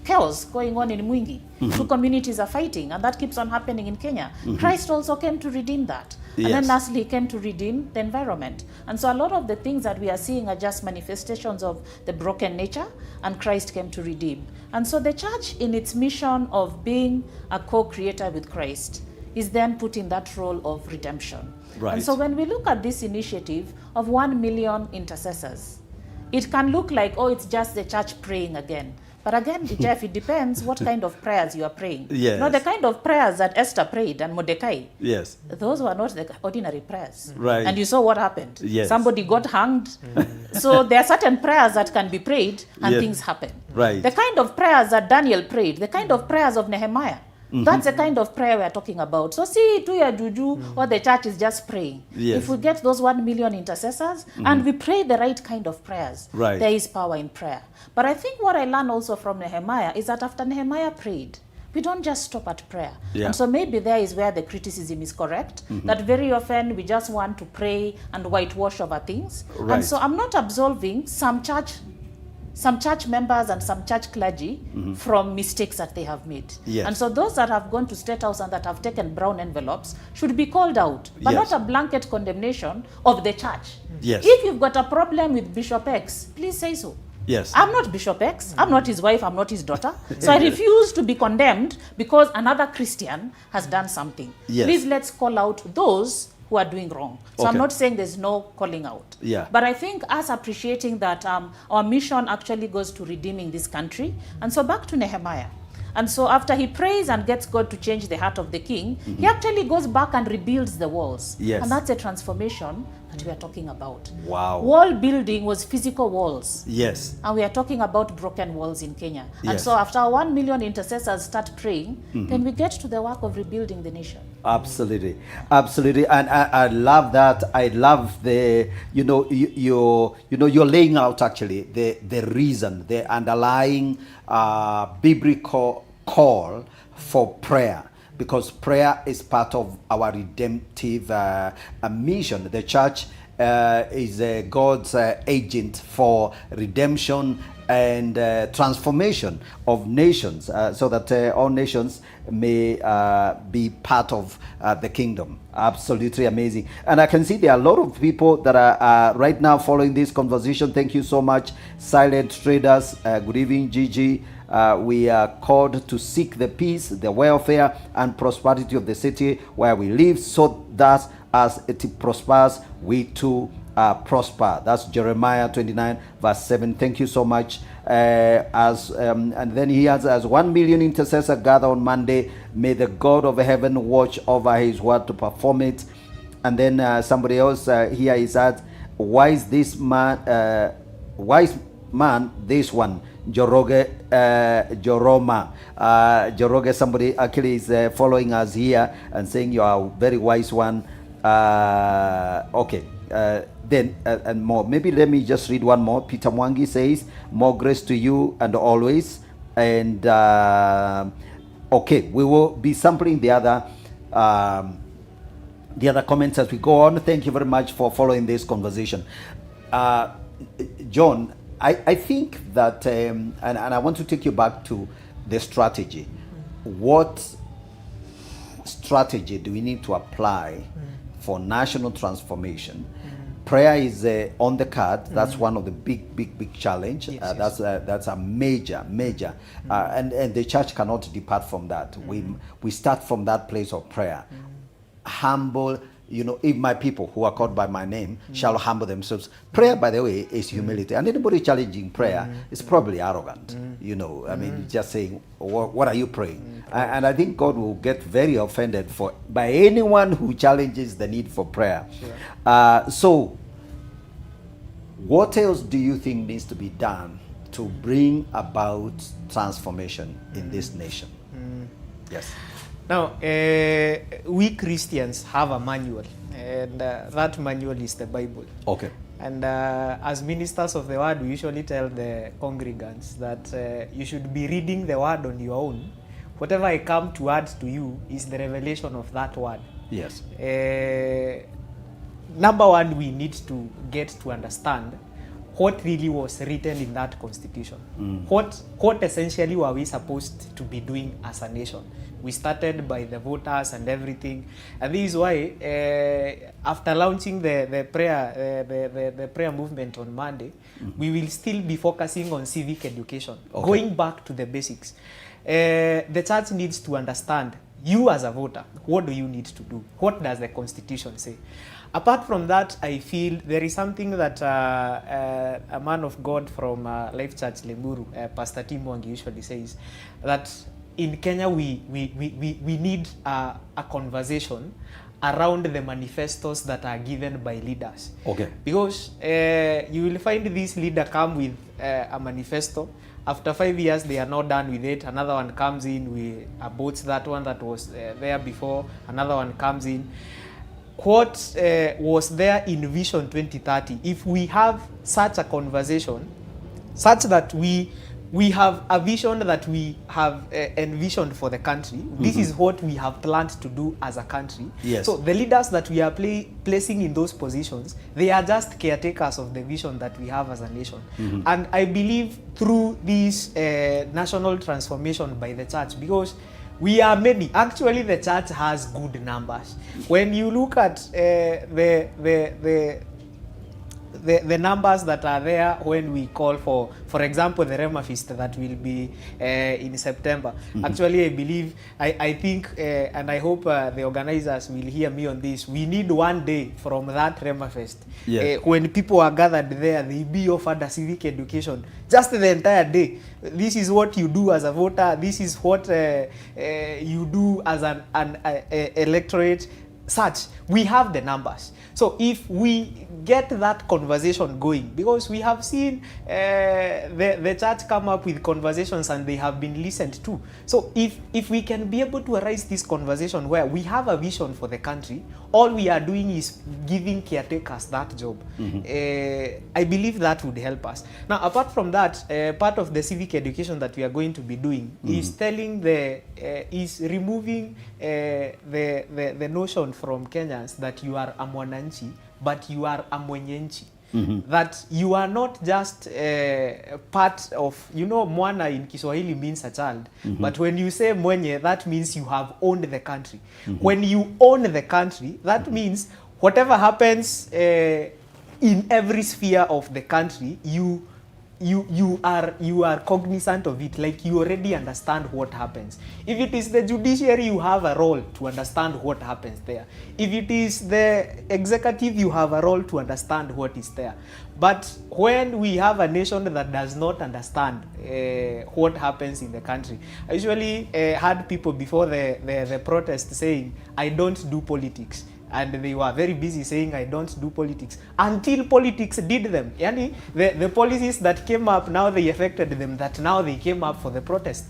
chaos going on in Mwingi. Two communities are fighting, and that keeps on happening in Kenya. Christ also came to redeem that. And then lastly, he came to redeem the environment. And so a lot of the things that we are seeing are just manifestations of the broken nature, and Christ came to redeem. And so the church, in its mission of being a co-creator with Christ, is then put in that role of redemption. Right. And so when we look at this initiative of 1 million intercessors, it can look like, oh, it's just the church praying again. But again, Jeff, it depends what kind of prayers you are praying. Yes. You know, the kind of prayers that Esther prayed and Mordecai, Yes. those were not the ordinary prayers. Right. And you saw what happened. Yes. Somebody got hanged. So there are certain prayers that can be prayed and Yes. things happen. Right. The kind of prayers that Daniel prayed, the kind of prayers of Nehemiah, that's the kind of prayer we're talking about. So see, 𝗂𝗑𝗪 what the church is just praying. Yes. If we get those 1 million intercessors and we pray the right kind of prayers, Right. there is power in prayer. But I think what I learned also from Nehemiah is that after Nehemiah prayed, we don't just stop at prayer. Yeah. And so maybe there is where the criticism is correct, that very often we just want to pray and whitewash over things. Right. And so I'm not absolving some church members and some church clergy from mistakes that they have made. Yes. And so those that have gone to State House and that have taken brown envelopes should be called out, but Yes. not a blanket condemnation of the church. Yes. If you've got a problem with Bishop X, please say so. Yes. I'm not Bishop X, I'm not his wife, I'm not his daughter. So I refuse to be condemned because another Christian has done something. Yes. Please let's call out those who are doing wrong. So I'm Okay. not saying there's no calling out. Yeah. But I think us appreciating that our mission actually goes to redeeming this country. And so back to Nehemiah. And so after he prays and gets God to change the heart of the king, he actually goes back and rebuilds the walls. Yes. And that's a transformation that we are talking about. Wow. Wall building was physical walls. Yes. And we are talking about broken walls in Kenya. And Yes. so after 1 million intercessors start praying, then we get to the work of rebuilding the nation. Absolutely, absolutely, and I love that. I love the you're laying out actually the reason, the underlying biblical call for prayer, because prayer is part of our redemptive mission. The church is God's agent for redemption and transformation of nations, so that all nations may be part of the kingdom. Absolutely amazing. And I can see there are a lot of people that are right now following this conversation. Thank you so much. Silent Traders, good evening, Gigi. We are called to seek the peace, the welfare, and prosperity of the city where we live, so that as it prospers, we too prosper. That's Jeremiah 29 verse 7. Thank you so much. And then he has, as 1 million intercessors gather on Monday, may the God of heaven watch over his word to perform it. And then somebody else here is at, wise man this one, Joroma. Joroge, somebody actually is following us here and saying you are a very wise one. Okay. Then and more. Maybe let me just read one more. Peter Mwangi says, more grace to you and always. And okay, we will be sampling the other comments as we go on. Thank you very much for following this conversation. John, I think that, and I want to take you back to the strategy. What strategy do we need to apply for national transformation, prayer is on the card. That's one of the big challenge. Yes, That's a major. And the church cannot depart from that. We start from that place of prayer. Humble. You know, if my people who are called by my name shall humble themselves. Prayer, by the way, is humility. And anybody challenging prayer is probably arrogant. You know, I mean, just saying, what are you praying? And I think God will get very offended by anyone who challenges the need for prayer. Sure. So, what else do you think needs to be done to bring about transformation in this nation? Yes. Now, we Christians have a manual, and that manual is the Bible. Okay. And as ministers of the word, we usually tell the congregants that you should be reading the word on your own. Whatever I come to add to you is the revelation of that word. Yes. Number one, we need to get to understand what really was written in that constitution. What essentially were we supposed to be doing as a nation? We started by the voters and everything, and this is why after launching the prayer movement on Monday, we will still be focusing on civic education, going back to the basics. The church needs to understand, you as a voter, what do you need to do? What does the constitution say? Apart from that, I feel there is something that a man of God from Life Church Limuru, Pastor 𝗵𝗏𝗧 usually says, that in Kenya we need a conversation around the manifestos that are given by leaders. Okay. Because you will find this leader come with a manifesto. After 5 years, they are not done with it. Another one comes in, we abort that one that was there before. Another one comes in. What was there in Vision 2030? If we have such a conversation, such that we have a vision that we have envisioned for the country, this is what we have planned to do as a country. Yes. So the leaders that we are placing in those positions, they are just caretakers of the vision that we have as a nation. And I believe through this national transformation by the church, because we are many. Actually, the church has good numbers. When you look at the numbers that are there when we call for example, the Rema Feast that will be in September. Actually, I believe, I think, and I hope the organizers will hear me on this. We need one day from that Rema Feast. Yes. When people are gathered there, they be offered a civic education. Just the entire day. This is what you do as a voter. This is what you do as an electorate. Such, we have the numbers. So if we get that conversation going, because we have seen the church come up with conversations and they have been listened to. So if we can be able to arise this conversation where we have a vision for the country, all we are doing is giving caretakers that job. I believe that would help us. Now, apart from that, part of the civic education that we are going to be doing is telling is removing the notion from Kenyans that you are a mwananchi, but you are a mwenyenchi. That you are not just part of, mwana in Kiswahili means a child, but when you say mwenye, that means you have owned the country. When you own the country, that means whatever happens in every sphere of the country, you are cognizant of it, like you already understand what happens. If it is the judiciary, you have a role to understand what happens there. If it is the executive, you have a role to understand what is there. But when we have a nation that does not understand what happens in the country, I usually had people before the protest saying, I don't do politics. And they were very busy saying, I don't do politics, until politics did them. Yani, the policies that came up, now they affected them, that now they came up for the protest.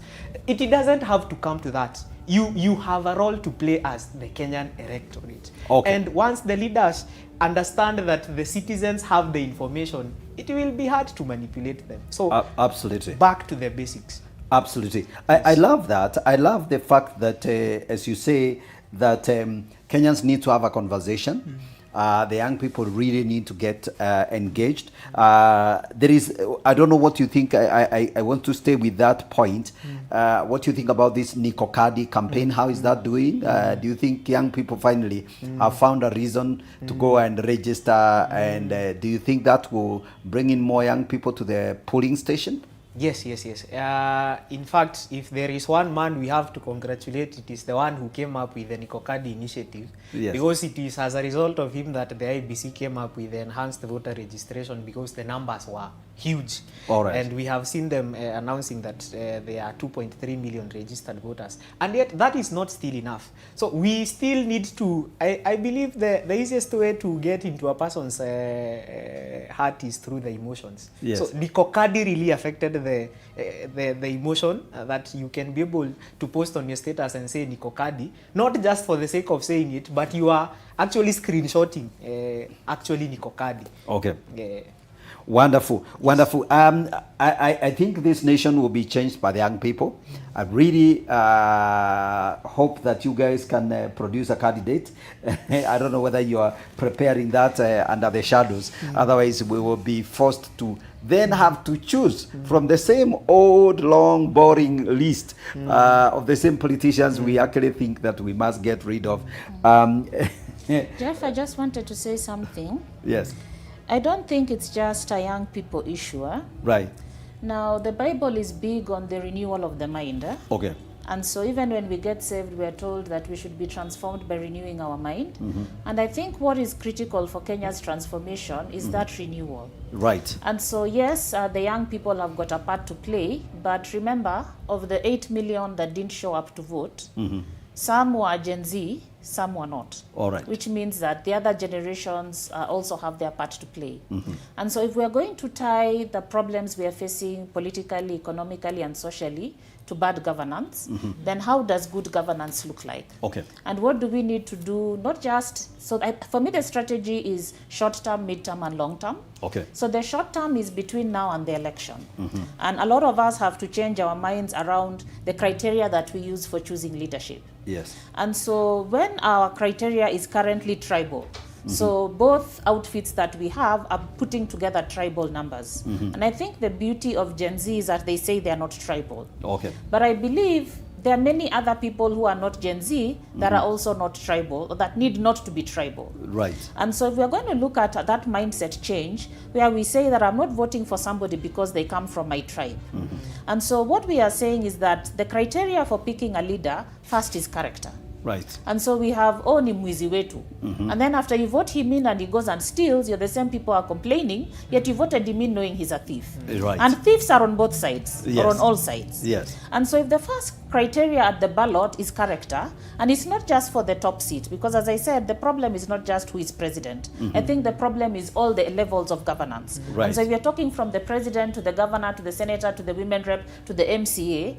It doesn't have to come to that. You have a role to play as the Kenyan electorate. Okay. And once the leaders understand that the citizens have the information, it will be hard to manipulate them. So absolutely. Back to the basics. Absolutely. I love that. I love the fact that, as you say, that Kenyans need to have a conversation. The young people really need to get engaged. There is, I don't know what you think. I want to stay with that point. What do you think about this 𝗥𝗏𝗣𝗢𝗢 campaign? How is that doing? Do you think young people finally have found a reason to go and register? And do you think that will bring in more young people to the polling station? Yes. In fact, if there is one man we have to congratulate, it is the one who came up with the 𝗥𝗏𝗣𝗢 initiative. Yes. Because it is as a result of him that the IEBC came up with the enhanced voter registration, because the numbers were huge. All right. And we have seen them announcing that there are 2.3 million registered voters. And yet that is not still enough. So we still need to, I believe the easiest way to get into a person's heart is through the emotions. Yes. So 𝗥𝗏𝗣𝗢𝗢 really affected the emotion that you can be able to post on your status and say 𝗥𝗏𝗣𝗢, not just for the sake of saying it, but you are actually screenshotting actually 𝗥𝗏𝗣𝗢. Okay. Wonderful. I think this nation will be changed by the young people. I really hope that you guys can produce a candidate. I don't know whether you are preparing that under the shadows. Otherwise, we will be forced to then have to choose from the same old, long, boring list of the same politicians we actually think that we must get rid of. Jeff, I just wanted to say something. Yes. I don't think it's just a young people issue. Right. Now, the Bible is big on the renewal of the mind. Okay. And so even when we get saved, we are told that we should be transformed by renewing our mind. And I think what is critical for Kenya's transformation is that renewal. Right. And so, yes, the young people have got a part to play, but remember, of the 8 million that didn't show up to vote, some were Gen Z, some were not. All right. Which means that the other generations also have their part to play. And so if we are going to tie the problems we are facing politically, economically, and socially to bad governance, then how does good governance look like? Okay. And what do we need to do? Not just, so for me the strategy is short-term, mid-term, and long-term. Okay. So the short term is between now and the election. And a lot of us have to change our minds around the criteria that we use for choosing leadership. Yes. And so when our criteria is currently tribal, so both outfits that we have are putting together tribal numbers. And I think the beauty of Gen Z is that they say they are not tribal. Okay. But I believe there are many other people who are not Gen Z that are also not tribal, or that need not to be tribal. Right. And so if we're going to look at that mindset change, where we say that I'm not voting for somebody because they come from my tribe. And so what we are saying is that the criteria for picking a leader first is character. Right. And so we have ni mwizi wetu. And then after you vote him in and he goes and steals, you're the same people are complaining, yet you voted him in knowing he's a thief. Right. And thieves are on both sides, or on all sides. Yes. And so if the first criteria at the ballot is character, and it's not just for the top seat, because as I said, the problem is not just who is president. I think the problem is all the levels of governance. Right. And so if you're talking from the president to the governor to the senator to the women rep to the MCA,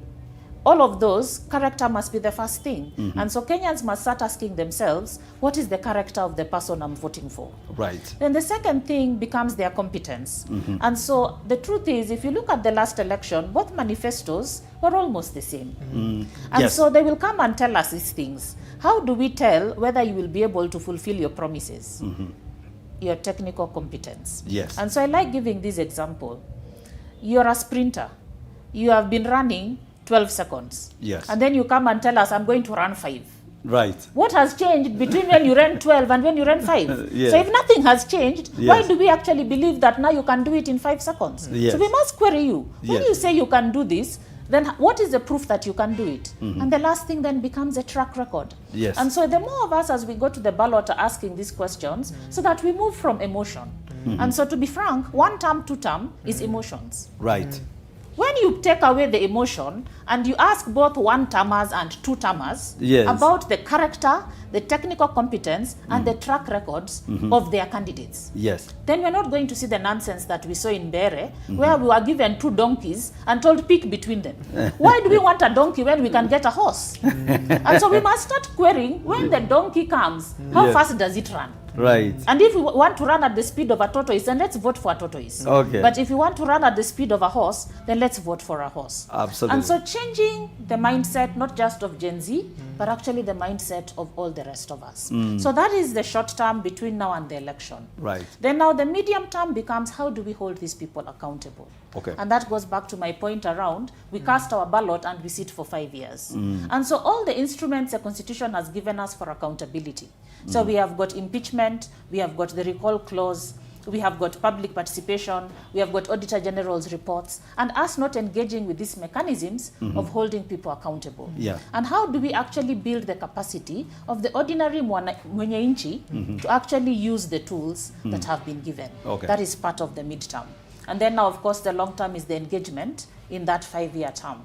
all of those, character must be the first thing. And so Kenyans must start asking themselves, what is the character of the person I'm voting for? Right. Then the second thing becomes their competence. And so the truth is, if you look at the last election, both manifestos were almost the same. And so they will come and tell us these things. How do we tell whether you will be able to fulfill your promises? Your technical competence. Yes. And so I like giving this example. You're a sprinter. You have been running 12 seconds. Yes. And then you come and tell us, I'm going to run 5. Right. What has changed between when you ran 12 and when you ran 5? Yes. So if nothing has changed, why do we actually believe that now you can do it in 5 seconds? Yes. So we must query you. When you say you can do this, then what is the proof that you can do it? And the last thing then becomes a track record. Yes. And so the more of us as we go to the ballot are asking these questions so that we move from emotion. And so to be frank, 1 term, 2 term is emotions. Right. When you take away the emotion and you ask both 1-termers and 2-termers about the character, the technical competence, and the track records of their candidates, then we're not going to see the nonsense that we saw in 𝗣𝗏𝗣𝗢, where we were given 2 donkeys and told pick between them. Why do we want a donkey when we can get a horse? And so we must start querying, when the donkey comes, how fast does it run? Right. And if we want to run at the speed of a tortoise, then let's vote for a tortoise. Okay. But if you want to run at the speed of a horse, then let's vote for a horse. Absolutely. And so changing the mindset, not just of Gen Z, but actually the mindset of all the rest of us. So that is the short term between now and the election. Right. Then now the medium term becomes, how do we hold these people accountable? Okay. And that goes back to my point around, we cast our ballot and we sit for 5 years. And so all the instruments the Constitution has given us for accountability. So we have got impeachment, we have got the recall clause, we have got public participation, we have got Auditor General's reports, and us not engaging with these mechanisms of holding people accountable. Yeah. And how do we actually build the capacity of the ordinary mwananchi to actually use the tools that have been given? Okay. That is part of the midterm. And then now, of course, the long term is the engagement in that 5-year term.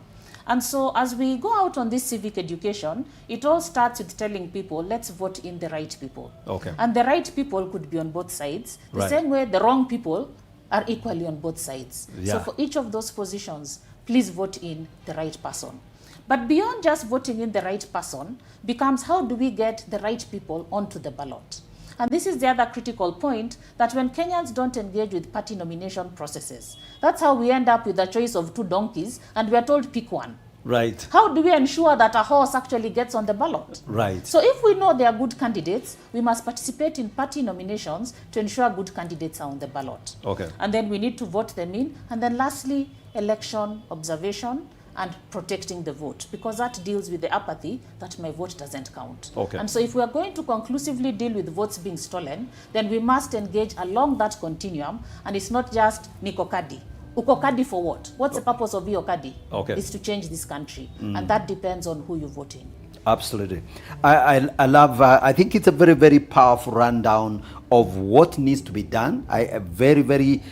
And so as we go out on this civic education, it all starts with telling people, let's vote in the right people. Okay. And the right people could be on both sides. The Right. same way the wrong people are equally on both sides. Yeah. So for each of those positions, please vote in the right person. But beyond just voting in the right person becomes, how do we get the right people onto the ballot? And this is the other critical point, that when Kenyans don't engage with party nomination processes, that's how we end up with a choice of 2 donkeys and we are told pick one. Right. How do we ensure that a horse actually gets on the ballot? Right. So if we know they are good candidates, we must participate in party nominations to ensure good candidates are on the ballot. Okay. And then we need to vote them in. And then lastly, election observation and protecting the vote, because that deals with the apathy that my vote doesn't count. Okay. And so if we are going to conclusively deal with votes being stolen, then we must engage along that continuum, and it's not just niko kadi. Uko kadi for what? What's the purpose of your kadi? Okay. It's to change this country, and that depends on who you vote in. Absolutely. I love, I think it's a very, very powerful rundown of what needs to be done. A very, very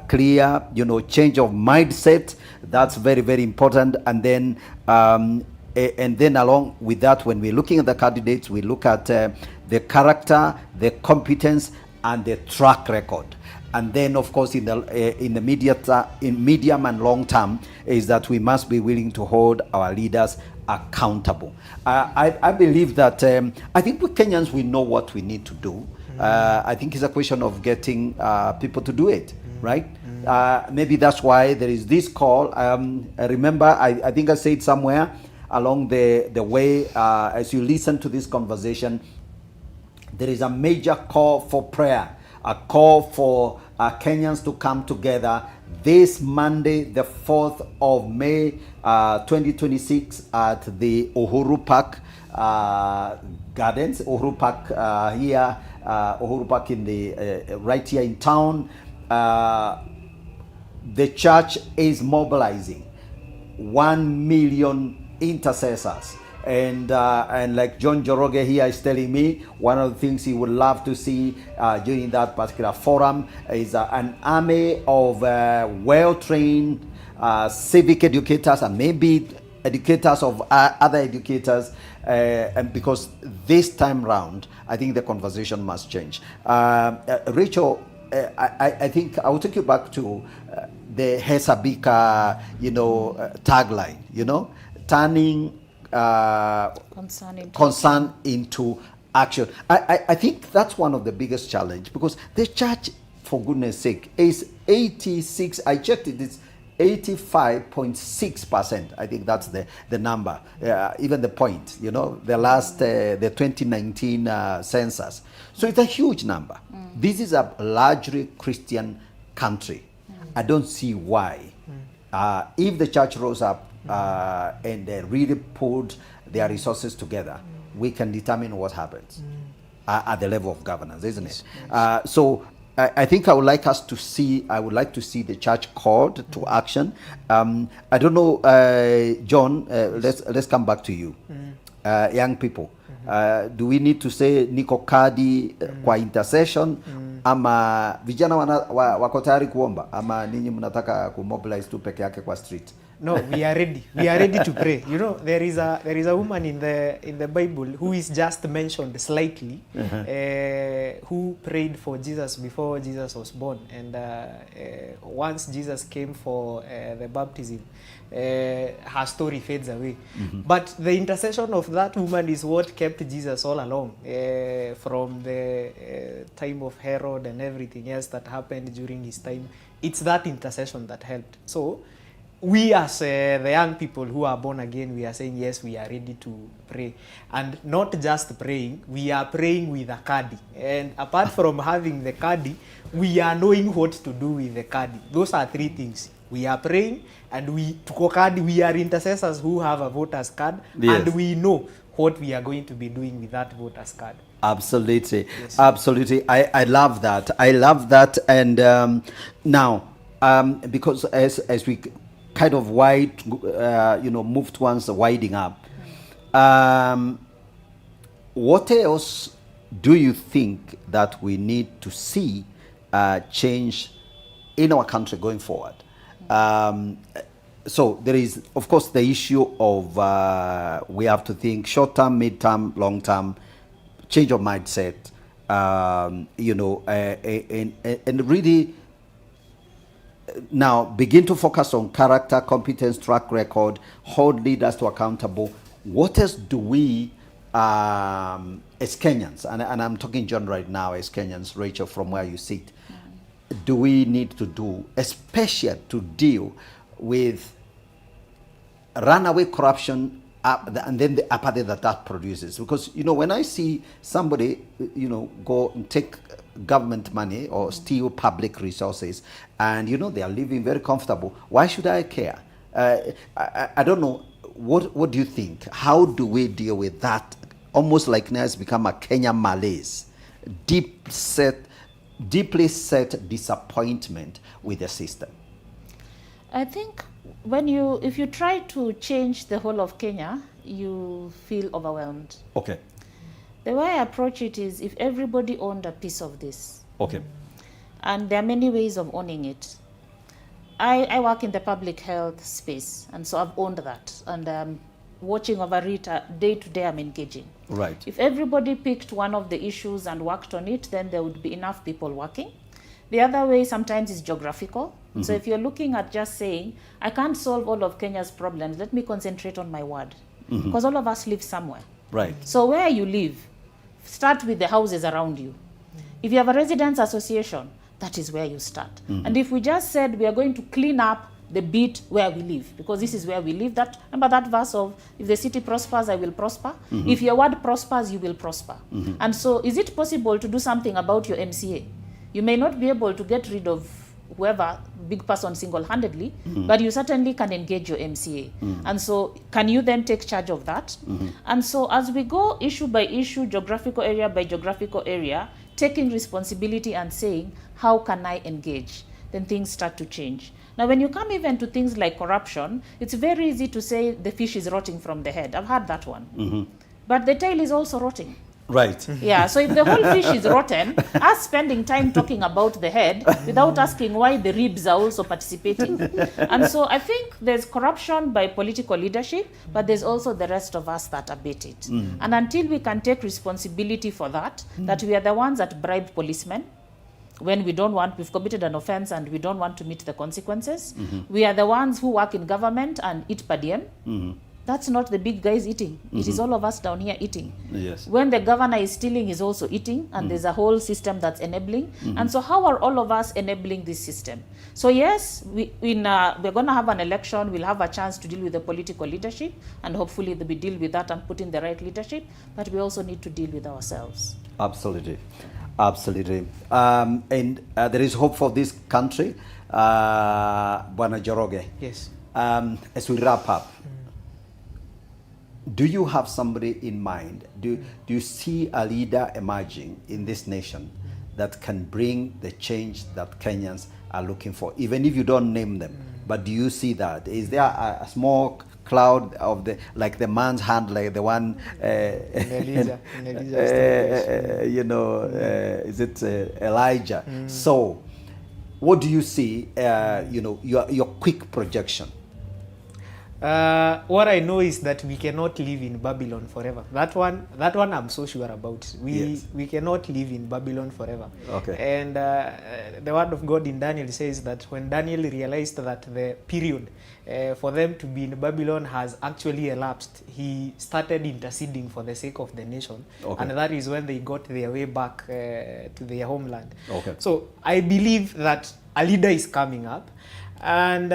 clear, change of mindset. That's very, very important. And then along with that, when we're looking at the candidates, we look at the character, the competence, and the track record. And then, of course, in the medium and long term, is that we must be willing to hold our leaders accountable. I believe that I think we Kenyans, we know what we need to do. I think it's a question of getting people to do it, right? Maybe that's why there is this call. I remember, I think I said somewhere along the way, as you listen to this conversation, there is a major call for prayer, a call for Kenyans to come together this Monday, the 4th of May, 2026 at the Uhuru Park Gardens, Uhuru Park here, Uhuru Park in the right here in town. The church is mobilizing 1 million intercessors. And like John Njoroge here is telling me, one of the things he would love to see during that particular forum is an army of well-trained civic educators and maybe educators of other educators, and because this time round, I think the conversation must change. Rachel, I think I will take you back to the 𝗪𝗪𝗃, tagline, turning concern into action. I think that's one of the biggest challenge, because the church, for goodness sake, is 86, I checked it, it's 85.6%. I think that's the number, even the point, the last, the 2019 census. So it's a huge number. This is a largely Christian country. I don't see why. If the church rose up and they really put their resources together, we can determine what happens at the level of governance, isn't it? So I think I would like to see the church called to action. I don't know, John, let's come back to you. Young people, do we need to say niko kadi kwa intercession, ama vijana wako tayari kuomba, ama ninyi mnataka kumobilize tu peke yake kwa street? No, we are ready. We are ready to pray. There is a woman in the Bible who is just mentioned slightly, who prayed for Jesus before Jesus was born, and once Jesus came for the baptism, her story fades away. But the intercession of that woman is what kept Jesus all along, from the time of Herod and everything else that happened during his time, it's that intercession that helped. So we as the young people who are born again, we are saying, yes, we are ready to pray. And not just praying, we are praying with a 𝗑𝗏𝗏. And apart from having the 𝗑𝗏𝗏, we are knowing what to do with the 𝗑𝗏𝗏. Those are three things. We are praying, and we are intercessors who have a voter's card, Yes. and we know what we are going to be doing with that voter's card. Absolutely. Yes. Absolutely. I love that. I love that. And now, because as we kind of move towards winding up, what else do you think that we need to see change in our country going forward? So there is, of course, the issue of we have to think short-term, mid-term, long-term, change of mindset, and really now begin to focus on character, competence, track record, hold leaders to accountable. What else do we, as Kenyans, and I'm talking John right now as Kenyans, Rachel, from where you sit, do we need to do, especially to deal with runaway corruption and then the apathy that produces? Because, when I see somebody, go and take government money or steal public resources and, they are living very comfortable, why should I care? I don't know. What do you think? How do we deal with that? Almost like now it's become a Kenyan malaise, deeply set disappointment with the system. I think if you try to change the whole of Kenya, you feel overwhelmed. Okay. The way I approach it is, if everybody owned a piece of this, okay, and there are many ways of owning it. I work in the public health space, and so I've owned that, and watching over it day to day. I'm engaging. Right. If everybody picked one of the issues and worked on it, then there would be enough people working. The other way sometimes is geographical. Mm-hmm. So if you're looking at just saying, I can't solve all of Kenya's problems, let me concentrate on my ward. Because all of us live somewhere. Right. So where you live, start with the houses around you. If you have a residents association, that is where you start. And if we just said we are going to clean up the bit where we live, because this is where we live, remember that verse of, if the city prospers, I will prosper. If your ward prospers, you will prosper. And so is it possible to do something about your MCA? You may not be able to get rid of whoever, big person single-handedly, but you certainly can engage your MCA. And so can you then take charge of that? And so as we go issue by issue, geographical area by geographical area, taking responsibility and saying, how can I engage? Then things start to change. Now, when you come even to things like corruption, it's very easy to say the fish is rotting from the head. I've had that one. But the tail is also rotting. Right. Yeah, so if the whole fish is rotten, us spending time talking about the head without asking why the ribs are also participating. And so I think there's corruption by political leadership, but there's also the rest of us that abet it. And until we can take responsibility for that, that we are the ones that bribe policemen, when we've committed an offense and we don't want to meet the consequences. We are the ones who work in government and eat per diem. That's not the big guys eating. It is all of us down here eating. Yes. When the governor is stealing, he's also eating, and there's a whole system that's enabling. And so how are all of us enabling this system? So yes, we're going to have an election. We'll have a chance to deal with the political leadership, and hopefully we deal with that and put in the right leadership. But we also need to deal with ourselves. Absolutely. Absolutely. And there is hope for this country. Bwana Njoroge. Yes. As we wrap up, do you have somebody in mind? Do you see a leader emerging in this nation that can bring the change that Kenyans are looking for, even if you don't name them? But do you see that? Is there a small cloud of like the man's hand, like the one, is it Elijah? So, what do you see? Your quick projection. What I know is that we cannot live in Babylon forever. That one I'm so sure about. We cannot live in Babylon forever. Okay. And the word of God in Daniel says that when Daniel realized that the period for them to be in Babylon has actually elapsed, he started interceding for the sake of the nation. Okay. And that is when they got their way back to their homeland. Okay. So I believe that a leader is coming up, and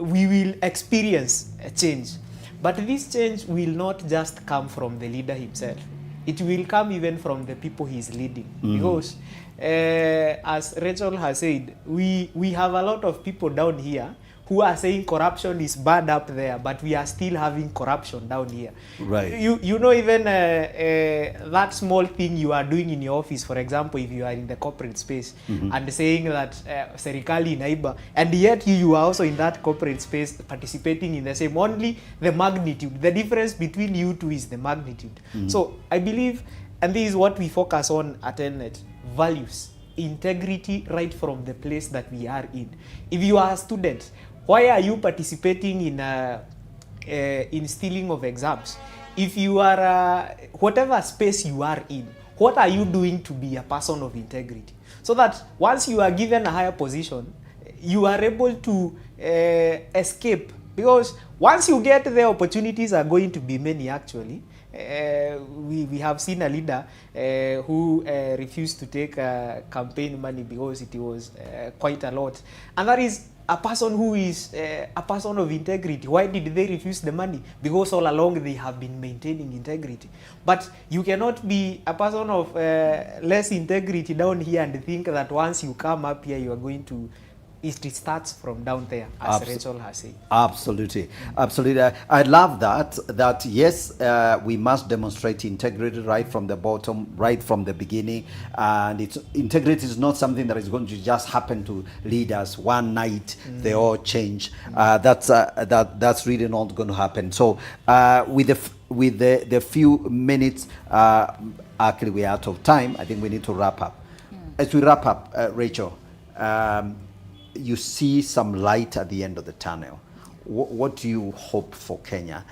we will experience a change. But this change will not just come from the leader himself. It will come even from the people he's leading. Because as Rachel has said, we have a lot of people down here who are saying corruption is bad up there, but we are still having corruption down here. Right. You know, even that small thing you are doing in your office, for example, if you are in the corporate space and saying that serikali inaiba, and yet you are also in that corporate space participating in the same, only the magnitude, the difference between you two is the magnitude. So I believe, and this is what we focus on at Elnet, values, integrity right from the place that we are in. If you are a student, why are you participating in stealing of exams? If you are, whatever space you are in, what are you doing to be a person of integrity? So that once you are given a higher position, you are able to escape. Because once you get there, opportunities are going to be many actually. We have seen a leader who refused to take campaign money because it was quite a lot. And that is a person who is a person of integrity. Why did they refuse the money? Because all along they have been maintaining integrity. But you cannot be a person of less integrity down here and think that once you come up here you are going to, it starts from down there, as Rachel has said. Absolutely, absolutely. I love that yes, we must demonstrate integrity right from the bottom, right from the beginning. And integrity is not something that is going to just happen to leaders one night. They all change. That's really not going to happen. So with the few minutes, actually we're out of time. I think we need to wrap up. As we wrap up, Rachel, you see some light at the end of the tunnel. What do you hope for Kenya?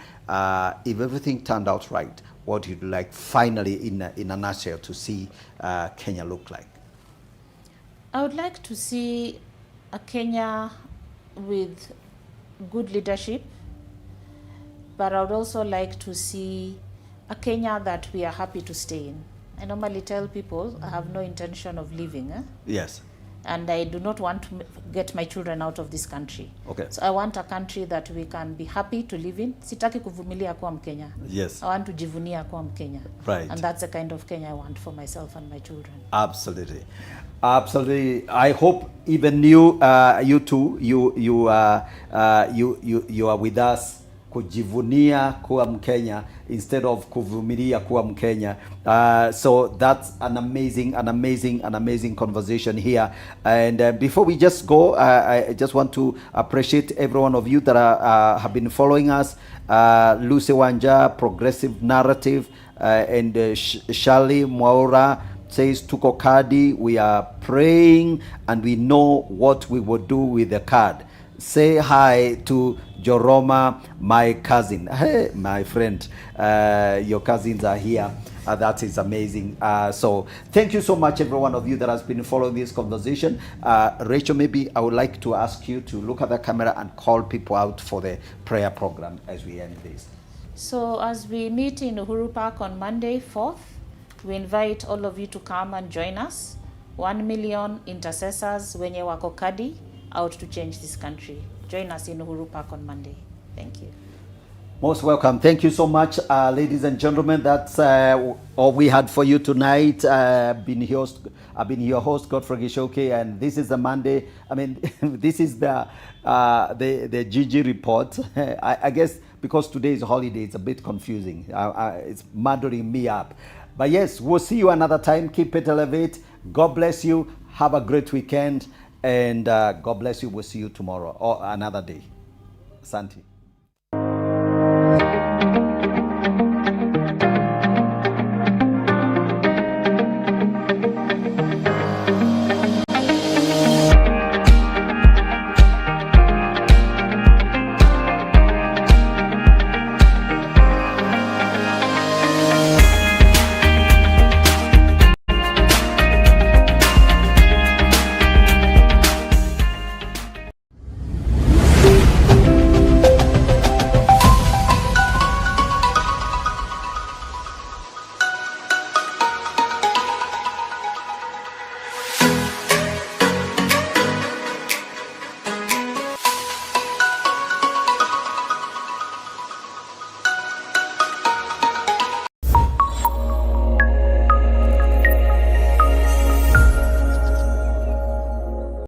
If everything turned out right, what do you like finally in a nutshell to see Kenya look like? I would like to see a Kenya with good leadership, but I would also like to see a Kenya that we are happy to stay in. I normally tell people I have no intention of leaving. Yes. And I do not want to get my children out of this country. Okay. So I want a country that we can be happy to live in. Sitaki kuvumilia kuwa Mkenya. Yes. I want to jivunia kuwa Mkenya. Right. And that's the kind of Kenya I want for myself and my children. Absolutely. Absolutely. I hope even you two, you are with us kujivunia kuwa Mkenya instead of kuvumilia kuwa Mkenya. So that's an amazing conversation here. And before we just go, I just want to appreciate every one of you that have been following us. Lucy Wanja, Progressive Narrative, and Shali Mwaura says, Tuko Kadi, we are praying and we know what we will do with the card. Say hi to Joroma, my cousin. Hey, my friend, your cousins are here. That is amazing. So thank you so much, every one of you that has been following this conversation. Rachel, maybe I would like to ask you to look at the camera and call people out for the prayer program as we end this. So as we meet in Uhuru Park on Monday, 4th, we invite all of you to come and join us. 1 million intercessors wenye wako kadi out to change this country. Join us in Uhuru Park on Monday. Thank you. Most welcome. Thank you so much, ladies and gentlemen. That's all we had for you tonight. I've been your host, 𝗥𝗰𝗵𝗄𝗏 𝗥𝗏𝗄𝗏, and this is the Monday. I mean, this is the GG report. I guess because today is holiday, it's a bit confusing. It's muddling me up. But yes, we'll see you another time. Keep it elevate. God bless you. Have a great weekend. And God bless you. We'll see you tomorrow or another day. Santi.